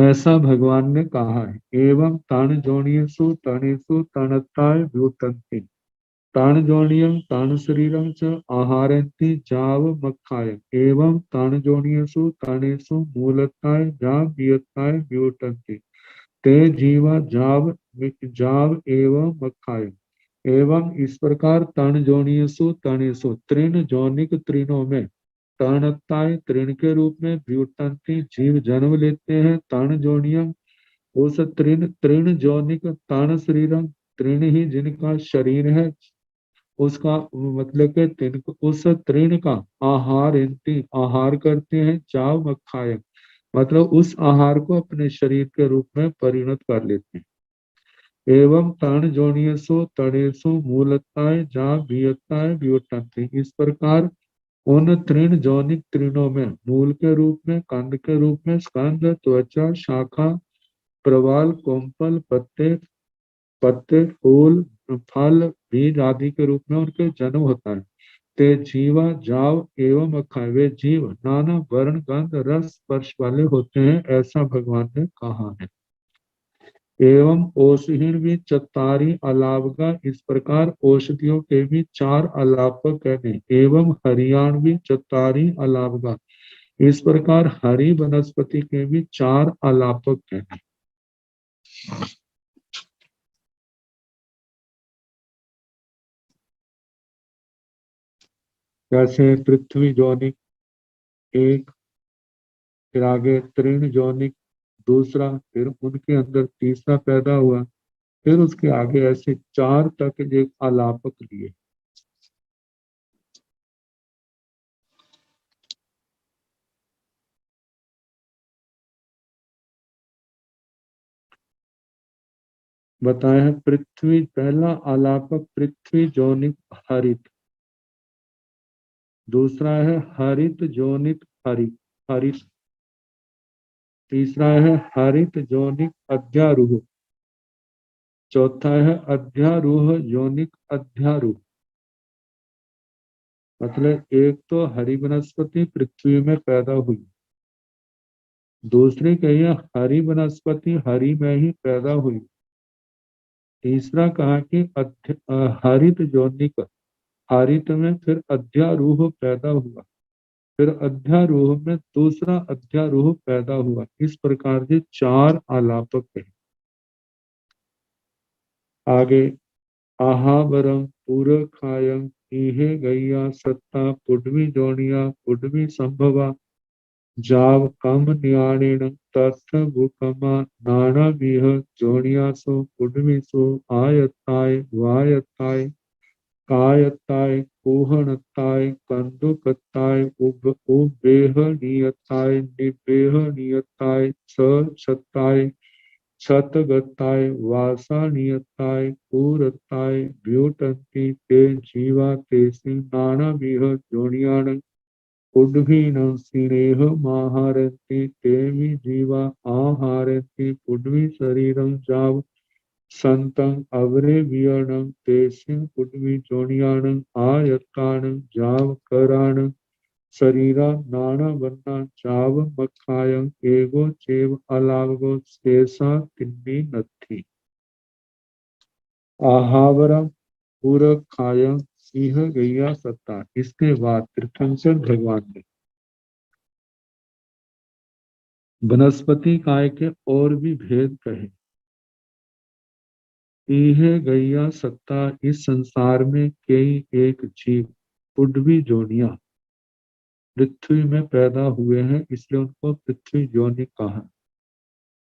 ऐसा भगवान ने कहा है। एवं ताण जोनियसु तणेसु तणताय व्युटंती ताण जोनियम ताण शरीरम च आहारंति जाव मक्खाय। एवं ताण जोनियसु तणेसु मूलताय जाव वियताय व्युटंती ते जीवा जाव जाव एवं मक्खाय। एवं इस प्रकार तण जोनियसु तणेसु तृण जोनिक तृणों में, तणताय तृण के रूप में, व्युटंती जीव जन्म लेते हैं। तण जोनियम उस तृण तृण जोनिक, तण शरीरम तृण ही जिनका शरीर है, उसका मतलब के उस तृण का आहार आहार करते हैं। चाव मखाय, मतलब उस आहार को अपने शरीर के रूप में परिणत कर लेते हैं। एवं तण जोनियसु तणेसु मूलताय जा वियताय व्युटंती, इस प्रकार उन तृण जोनिक तृणों में, मूल के रूप में, कंद के रूप में, स्कंद, त्वचा, शाखा, प्रवाल, कोम्पल, पत्ते, फूल, फल, बीज आदि के रूप में उनके जन्म होता है। ते जीवा जाव एवं अखाय, वे जीव नाना वर्ण गंध रस स्पर्श वाले होते हैं, ऐसा भगवान ने कहा है। एवं औषधीन भी चतारी अलावगा, इस प्रकार औषधियों के भी चार अलापक है। एवं हरियाण भी चतारी अलावगा, इस प्रकार हरि वनस्पति के भी चार अलापक हैं। जैसे पृथ्वी जोनिक एक, फिर आगे तृण जोनिक दूसरा, फिर उनके अंदर तीसरा पैदा हुआ, फिर उसके आगे ऐसे चार तक एक अलापक लिए। बताया है पृथ्वी, पहला अलापक पृथ्वी जोनिक हरित, दूसरा है हरित जोनिक हरित, तीसरा है हरित जोनिक अध्यारूह, चौथा है अध्यारूह योनिक अध्यारूह। मतलब एक तो हरि वनस्पति पृथ्वी में पैदा हुई, दूसरी कही हरि वनस्पति हरि में ही पैदा हुई, तीसरा कहा कि हरित जोनिक हारित में फिर अध्यारोह पैदा हुआ, फिर अध्यारोह में दूसरा अध्यारोह पैदा हुआ। इस प्रकार के 4 आलापक है। आगे आहावरम पूरखायं इहे गैया सत्ता पुडवी जोनिया पुडवी संभवा जाव कम न्याणेन तस्थ भूकमा नाना विह जोनियासो पुडवीसो आयत्ताय वायत्ताय कायत्ताय कोहणत्ताय कंदुकत्ताय उबेहनीयताय निबेहनीयताय छत्ताय छतगताय वासानियताय पूरताय व्युटन्ति ते जीवा तेसि नानाविह जोनियान पुड्भिनं सिनेह माहारन्ति तेमि जीवा आहारन्ति पुड्वी शरीरं जाव संतं अवरे वियणं तेसिं पुड्वी जोनियानं आयत्तानं जाव करानं शरीरा नाना वन्ना चाव मखायं एगो चेव अलावगो शेषा तिन्नी नत्थी। आहावरा पूरक खायं सिंह गैया सत्ता। इसके बाद तीर्थंकर भगवान ने वनस्पति काय के और भी भेद कहे। इहे गैया सत्ता, इस संसार में कई एक जीव पुडवी जोनिया पृथ्वी में पैदा हुए हैं, इसलिए उनको पृथ्वी योनि कहा।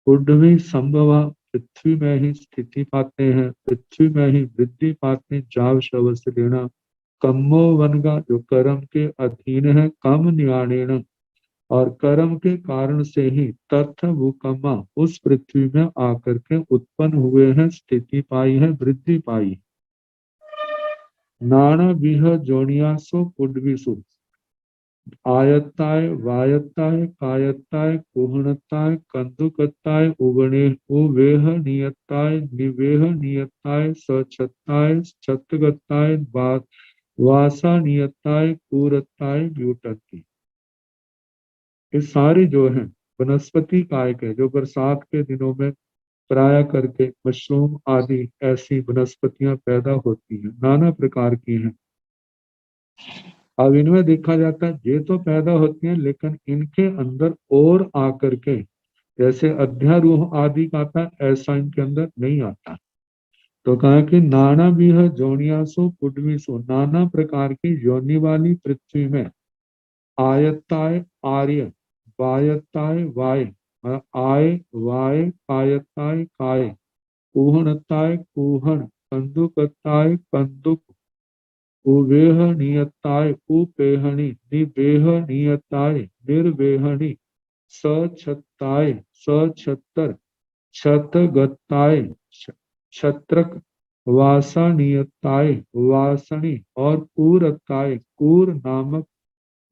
पुडवी संभवा, पृथ्वी में ही स्थिति पाते हैं, पृथ्वी में ही वृद्धि पाते हैं, जाव शव से लेना। कम्मो वनगा, जो कर्म के अधीन है, कम न्याणेन, और कर्म के कारण से ही तथ भूकमा, उस पृथ्वी में आकर के उत्पन्न हुए हैं, स्थिति पाई है, वृद्धि पाई। नाना विह जोनियासो पुडवीसु, आयत्ताय वायत्ताय कायत्ताय कुहणताय कंदुकताय उवेहनीयताय निवेहनीयताय सछत्ताय छत्तगताय वासानियताय पूरताय व्युटन्ति। ये सारे जो हैं वनस्पति काय के, जो बरसात के दिनों में प्राय करके मशरूम आदि ऐसी वनस्पतियां पैदा होती हैं, नाना प्रकार की हैं। अब इनमें देखा जाता है ये तो पैदा होती हैं, लेकिन इनके अंदर और आकर के जैसे अध्यारोह आदि का आता है, ऐसा इनके अंदर नहीं आता। तो कहा कि नाना भी है जोनियासो पुडवीसो, नाना प्रकार की योनि वाली पृथ्वी में आयत्ताय आर्य, वायत्ताय वाय, आय वाय, कायत्ताय काय, कुहणताय कुहण, कंदुकताय कंदुक, उवेहनीयताय उपेहणी, निवेहनीयताय निर्वेहणी, सछत्ताय सछत्तर, छतगताय छत्रक, वासानियताय वासनी, और पूरताय कूर नामक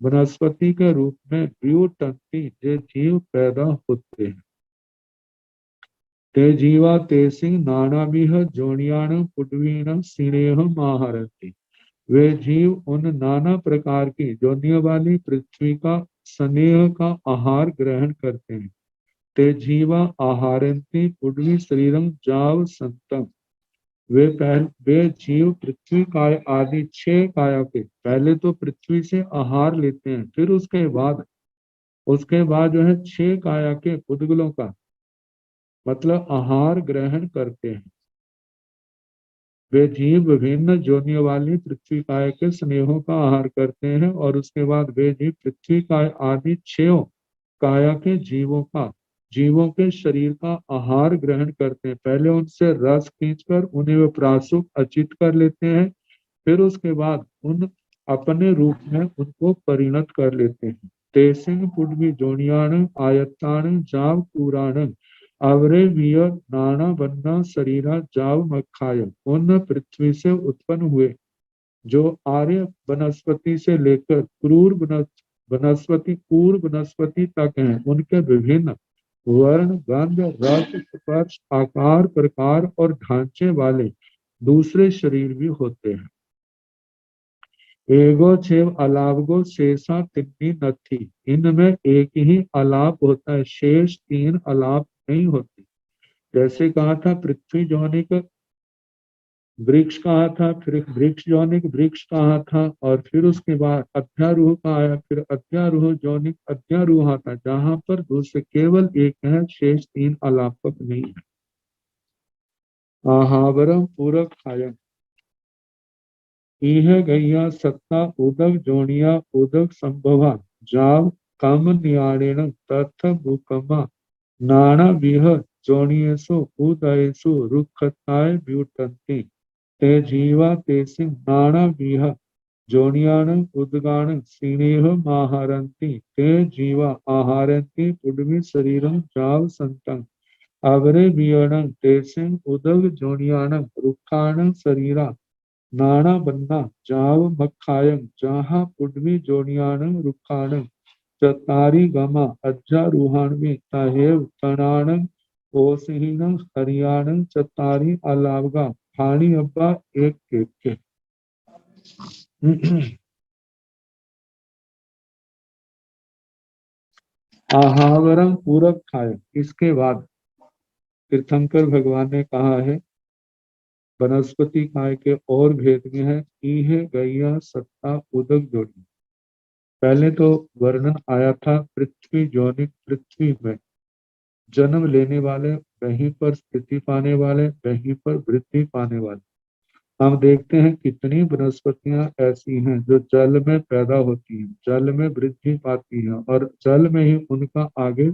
वनस्पति के रूप में व्युटन्ति, जे जीव पैदा होते हैं। ते जीवा तेसिंह नानाविह जोनियान पुडवीन सिनेह माहरन्ति, वे जीव उन नाना प्रकार की जोनियों वाली पृथ्वी का स्नेह का आहार ग्रहण करते हैं। ते जीवा आहारन्ति पुडवी शरीरम जाव संतम, वे जीव पृथ्वी काय आदि 6 काया के पहले तो पृथ्वी से आहार लेते हैं, फिर उसके बाद जो है 6 काया के पुद्गलों का मतलब आहार ग्रहण करते हैं। वे जीव विभिन्न जोनियों वाली पृथ्वी काय के स्नेहों का आहार करते हैं, और उसके बाद वे जीव पृथ्वी काय आदि 6 काया के जीवों के शरीर का आहार ग्रहण करते हैं। पहले उनसे रस खींचकर उन्हें वे प्रासुक अचित कर लेते हैं, फिर उसके बाद उन अपने रूप में उनको परिणत कर लेते हैं। तेसिंग पुडवी जोनियान आयत्तान जाव पुराण अवरे विय नाना बन्ना शरीरा जाव मखाय, उन पृथ्वी से उत्पन्न हुए जो आर्य वनस्पति से लेकर क्रूर वनस्पति तक हैं, उनके विभिन्न वर्ण गंध रस स्पर्श आकार प्रकार और ढांचे वाले दूसरे शरीर भी होते हैं। एगो छेव अलावगो शेषा तिन्नी नथी, इनमें एक ही अलाप होता है, शेष 3 अलाप नहीं होते। जैसे कहा था पृथ्वी जोनिक वृक्ष कहाँ था, फिर वृक्ष जौनिक वृक्ष कहाँ था, और फिर उसके बाद अध्यारूह कहाँ आया, फिर अध्यारूह जौनिक अध्यारूह था, जहां पर दूसरे केवल एक है, शेष तीन अलापक नहीं है। आहावरम पूरक खायम इह गैया सत्ता उदक जोनिया उदक संभवा जाव काम न्याणेन तथ भूकमा नाना विह जोनियसु उदयसु रुक्षताय व्युटन्ति ते जीवा ते सिंह नाना विह जोनियान उद्गान सीनेह माहारन्ति ते जीवा आहारन्ति पुडवी शरीरं जाव संतं अवरे वियणं ते सिंह उदग जोनियान रुक्षाण शरीरा नाना बन्ना जाव मखायं जहाँ पुडवी जोनियान रुखाण चतारी गमा अज्जारूहाण ताहेव तणाण ओसहीन हरियाण चतारी अलावगा फाणी अब्बा एक के आहावरम पूरक खाय। इसके बाद तीर्थंकर भगवान ने कहा है वनस्पति काय के और भेद में है ईह गैया सत्ता उदक जोड़ी। पहले तो वर्णन आया था पृथ्वी जोनिक पृथ्वी में जन्म लेने वाले, वहीं पर स्थिति पाने वाले, वहीं पर वृद्धि पाने वाले। हम देखते हैं कितनी वनस्पतियां ऐसी हैं जो जल में पैदा होती हैं, जल में वृद्धि पाती हैं और जल में ही उनका आगे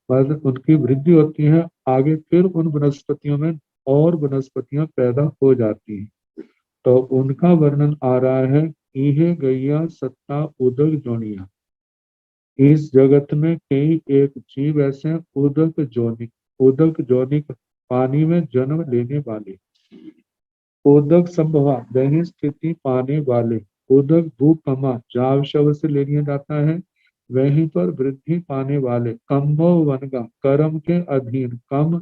उनकी वृद्धि होती है, आगे फिर उन वनस्पतियों में और वनस्पतियां पैदा हो जाती हैं। तो उनका वर्णन आ रहा है इहे गैया सत्ता उदक जोनिया। इस जगत में कई एक जीव ऐसे हैं उदक जोनिक पानी में जन्म लेने वाले, उदक संभवा दैहिक स्थिति पाने वाले, उदक भूकमा जाव शब्द से ले लिया जाता है, वहीं पर वृद्धि पाने वाले, कम्बो वनगा कर्म के अधीन, कम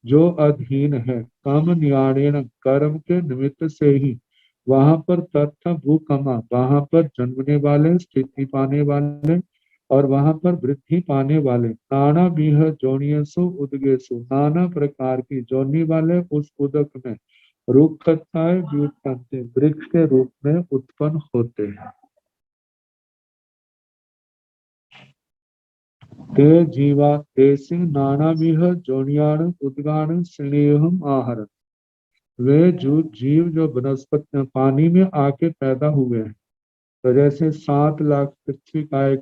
जो अधीन है, कम न्याणेन कर्म के निमित्त से ही, वहां पर तथा भूकमा वहां पर जन्मने वाले, स्थिति पाने वाले और वहां पर वृद्धि पाने वाले, नाना बीह जोनियसु उदगेसु नाना प्रकार की जोनी वाले उस उदक में रुक्षताए व्युत्पत्ति वृक्ष के रूप में उत्पन्न होते हैं। ते जीवा ते सिंह नाना विह जोनियाण उद्गान स्नेहम आहार। वे जो जीव जो वनस्पति पानी में आके पैदा हुए हैं, तो जैसे 7 लाख पृथ्वी काय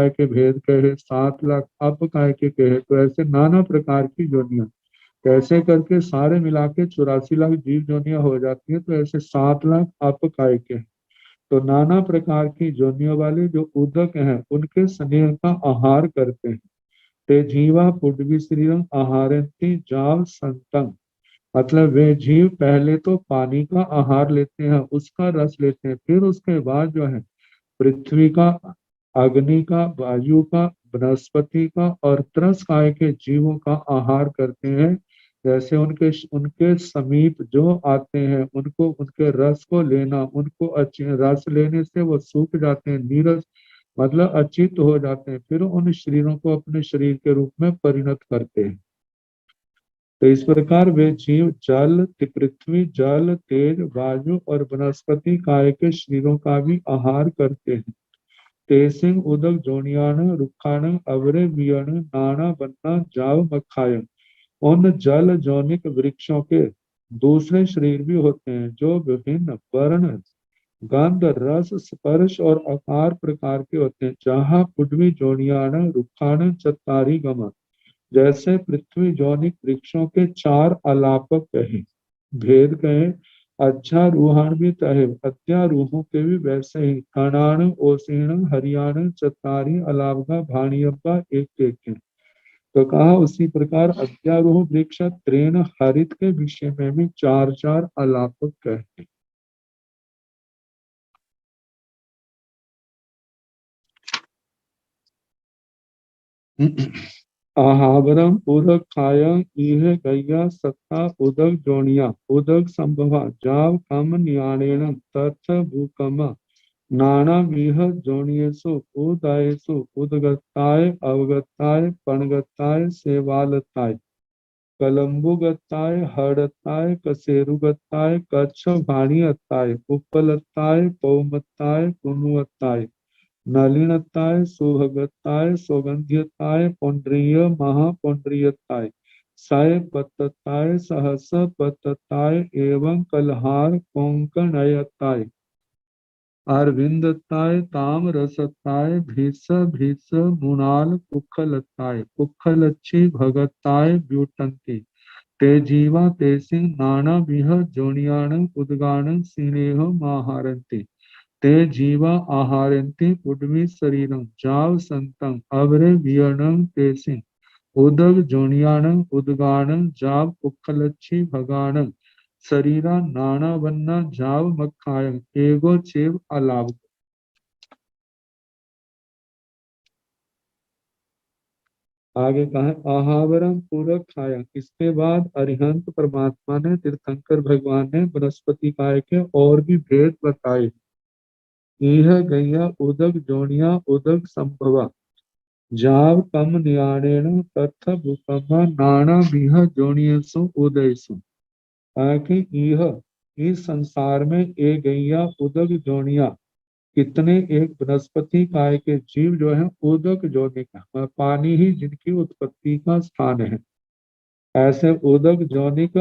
के भेद कहे, 7 लाख अप काय के कहे, तो ऐसे नाना प्रकार की जोनियां कैसे करके सारे मिला के 84 लाख जीव जोनियां हो जाती है, तो ऐसे 7 लाख अपकाय के हैं। तो नाना प्रकार की जोनियों वाले जो उदक हैं उनके स्नेह का आहार करते हैं। ते जीवा पुडवी शरीरम आहारंति जाव संतंग, मतलब वे जीव पहले तो पानी का आहार लेते हैं, उसका रस लेते हैं, फिर उसके बाद जो है पृथ्वी का, अग्नि का, वायु का, वनस्पति का और त्रस काय के जीवों का आहार करते हैं। जैसे उनके उनके समीप जो आते हैं उनको उनके रस को लेना, उनको अच्छे रस लेने से वो सूख जाते हैं, नीरस मतलब अचित हो जाते हैं, फिर उन शरीरों को अपने शरीर के रूप में परिणत करते हैं। तो इस प्रकार वे जीव जल, पृथ्वी, जल, तेज, वायु और वनस्पति काय के शरीरों का भी आहार करते हैं। तेसिंग उदक जोनियाण रुखाण अवरे वियण नाना बन्ना जाव मखायन। उन जल जोनिक वृक्षों के दूसरे शरीर भी होते हैं जो विभिन्न वर्ण, गंध, रस, स्पर्श और आकार प्रकार के होते हैं। जहाँ पुडवी जोनियाण रुखाण चतारी गमा, जैसे पृथ्वी जोनिक वृक्षों के 4 अलापक कहे, भेद कहे, अच्छा रूहान भी तहे, अत्यारूहों के भी वैसे ही, कणाण, ओसीण, हरियाण, चतारी, अलावगा, भाणियब्बा एक एक है। तो कहा उसी प्रकार अत्यारोह वृक्ष त्रेण हरित के विषय में भी 4 अलापक कहते। आहावरम उदक खाया इह गैया सत्ता उदक जोनिया उदक संभवा जाव कम न्याणेन तथ भूकमा नाना विह जोनियसु उदयसु उदगताय अवगताय पणगताय सेवालताय। कलम्बुगत्ताय, हड़त्ताय, कसेरुगत्ताय, कच्छ भाणीअत्ताय, उपलत्ताय, पौमत्ताय, कुमुअत्ताय, नलिनत्ताय, सुभगत्ताय, सौगंध्यत्ताय, पौंड्रीय महापौंड्रीयत्ताय, साय पत्तत्ताय, सहस पत्तत्ताय एवं कलहार कोंकणयत्ताय, अरविंदत्ताय, ताम रसत्ताय, भीस भीस मुनाल कुखलत्ताय, कुखलच्छी भगत्ताय ब्यूटंती, ते जीवा ते सिंह नाना बिह जोनियाण उदगाण सिनेह माहारंती, ते जीवा आहारंती उड्मी शरीरं जाव संतं अवरे वियणं ते सिंह उदग जोनियाण उदगाण जाव कुखलच्छी भगाण शरीरा नाना वन्ना जाव मखायं एगो चेव अलाव। आगे कहा है आहावरम पूरक खाया। इसके बाद अरिहंत परमात्मा ने तीर्थंकर भगवान ने वनस्पति काय के और भी भेद बताए। यह गैया उदक जोनिया उदक संभवा जाव कम न्याणेन तथ भूकंपा नाना बिह जोनियसु उदयसु। कि यह इस संसार में एक गैया उदक जोनिया कितने एक वनस्पति काय के जीव जो है उदक जोनि का पानी ही जिनकी उत्पत्ति का स्थान है। ऐसे उदक जोनिक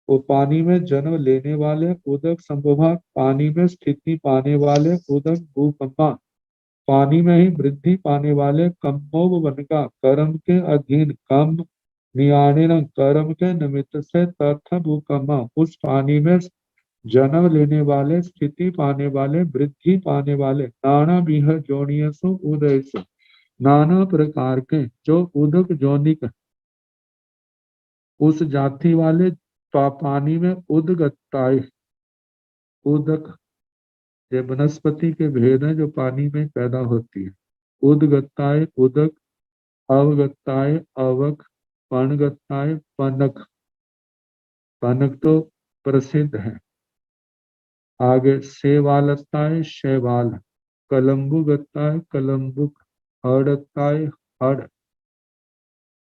वो पानी में जन्म लेने वाले, उदक संभवा पानी में स्थिति पाने वाले, उदक भूकंपा पानी में ही वृद्धि पाने वाले, कम्मोव वन का कर्म के अधीन कम नियाणिन कर्म के निमित्त से तथा भूकंपा उस पानी में जन्म लेने वाले, स्थिति पाने वाले, वृद्धि पाने वाले, नाना बिह जोनियसु उदयसु नाना प्रकार के जो उदक जोनिक उस जाति वाले पानी में उदगत्ताय उदक ये वनस्पति के भेद हैं जो पानी में पैदा होती है। उदगत्ताय उदक, अवगत्ताय अवक, पणगत्ताय पनक। पनक तो प्रसिद्ध है। आगे सेवालत्ताय शैवाल, कलम्बुगत्ताय कलम्बुक, हड़त्ताय हड़।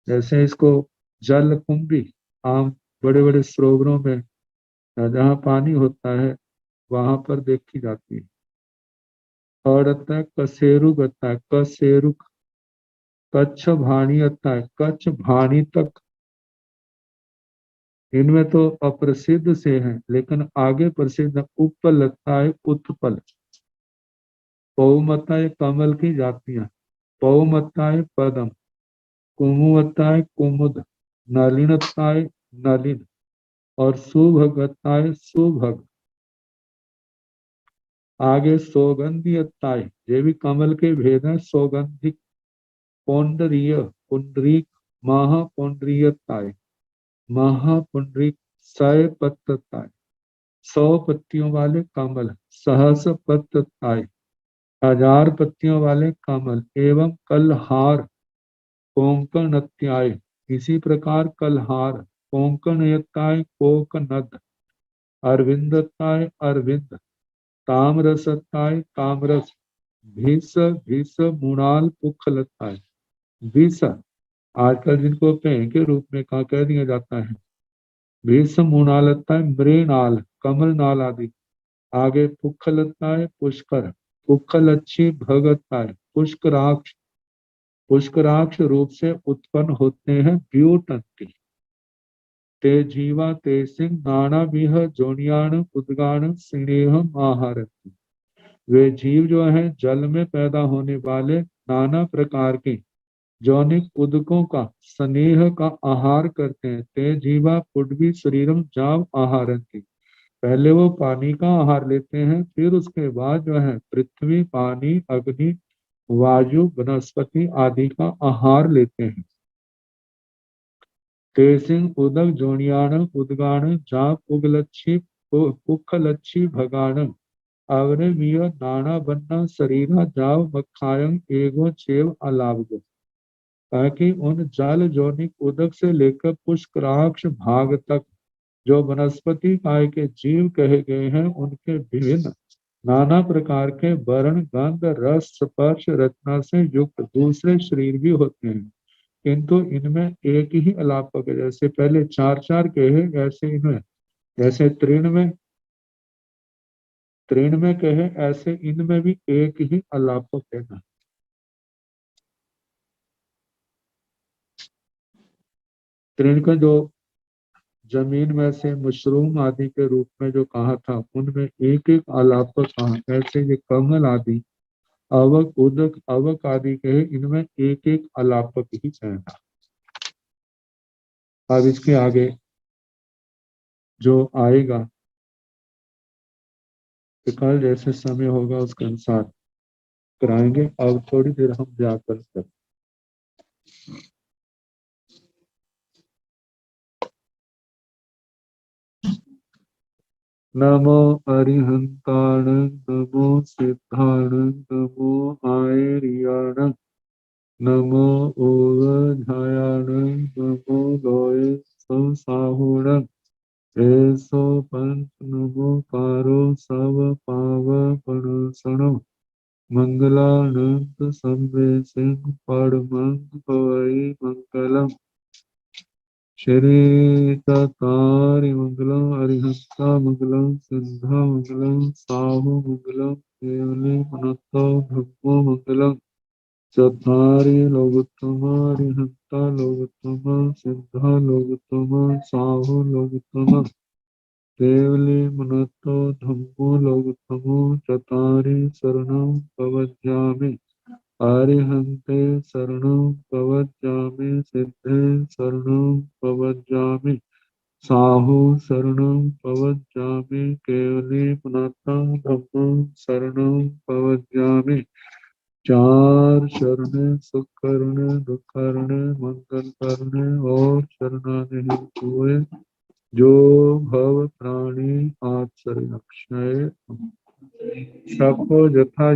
जैसे इसको जल कुंभी आम बड़े बड़े सरोवरों में जहाँ पानी होता है वहां पर देखी जाती है। हड़त्ता है कसेरुगत्ता है कसेरुक, कच्छ भाणी अत्ता है कच्छ भाणी तक। इनमें तो अप्रसिद्ध से हैं लेकिन आगे प्रसिद्ध उपलत्ता है उत्पल। पौमत्ता है कमल की जातियां, पौमत्ता है पदम, कुमुत्ता है कुमुद, नलिनत्ता है नलिन और सुभगत्ता है सुभग। आगे सौगंधियत्ताय ये भी कमल के भेद हैं। सौगंधिक, पौंडरीय पुंडरीक, महापुंडरीयत्ताय महापुंडरीक, सय पत्तताय 100 पत्तियों वाले कमल, सहस पत्तताय 1000 पत्तियों वाले कमल, एवं कलहार कोंकणत्याय इसी प्रकार कलहार, कोंकणयत्ताय कोकनद, अरविंदताय अरविंद, ताम्रसत्ताय ताम्रस, भीस भीस मुणाल पुखलताय। भीस आजकल जिनको पेड़ के रूप में कहा कह दिया जाता है। भीस मुणालताय मृणाल कमल नाल आदि। आगे पुखलताय पुष्कर, पुखल अच्छी भगताय पुष्कराक्ष, पुष्कराक्ष रूप से उत्पन्न होते हैं ब्यूटंती। ते जीवा ते सिंह नाना बिह जोनियाण उदगाण स्नेह आहारती। वे जीव जो हैं जल में पैदा होने वाले नाना प्रकार के जौनिक उदकों का स्नेह का आहार करते हैं। ते जीवा पुड्वी शरीरम जाव आहारती। पहले वो पानी का आहार लेते हैं, फिर उसके बाद जो है पृथ्वी पानी अग्नि वायु वनस्पति आदि का आहार लेते हैं। तेसिंग उदक जोनियाण उदगाण जाप उगलच्छी पुखलच्छी भगाण अवरे विय नाना बन्ना शरीरा जाव मखायं एगो चेव अलावगो। ताकि उन जल जोनिक उदक से लेकर पुष्कराक्ष भाग तक जो वनस्पति काय के जीव कहे गए हैं उनके विभिन्न नाना प्रकार के वर्ण गंध रस स्पर्श रचना से युक्त दूसरे शरीर भी होते हैं। किंतु इनमें एक ही अलापक है। जैसे पहले चार चार कहे, ऐसे इनमें, जैसे तृण में कहे, ऐसे इनमें भी एक ही अलापक है ना। तृण का जो जमीन में से मशरूम आदि के रूप में जो कहा था, उनमें एक एक अलापक कहा। ऐसे ये कमल आदि, अवक, उदक, अवक आदि कहे, इनमें एक एक अलापक ही है। अब इसके आगे जो आएगा, कि कल जैसे समय होगा उसके अनुसार कराएंगे। अब थोड़ी देर हम व्याकरण करें। नमो अरिहंताण, नमो सिद्धाण, नमो आयर्याण, नमो ओवधायाण, नमो लोय संसाहुण, ऐसो पंच नमो कारो सब पावपणसण, मंगलानंद संवेसिं परमं भवै मंगलम। श्री चतारि मंगलम, अरिहंता मंगलम, सिद्धा मंगलम, साहु मंगलम, केवली मनतो धम्मो मंगलम। चतारि लोकोत्तमा, अरिहंता लोकोत्तमा, सिद्धा लोकोत्तमा, साहु लोकोत्तमा, केवली मनतो धम्मो लोकोत्तमो। चतारि शरणं प्रवज्जामि, अरिहन्ते शरणं प्रवज्जामि, सिद्धे शरणं प्रवज्जामि, साहु शरणं प्रवज्जामि, केवली पुनातं धम्मं शरणं प्रवज्जामि। चार शरण, सुख करण, दुख करण, मंगल करण और शरणागति हुए, जो भव प्राणी आचरण अक्षय। सबको यथा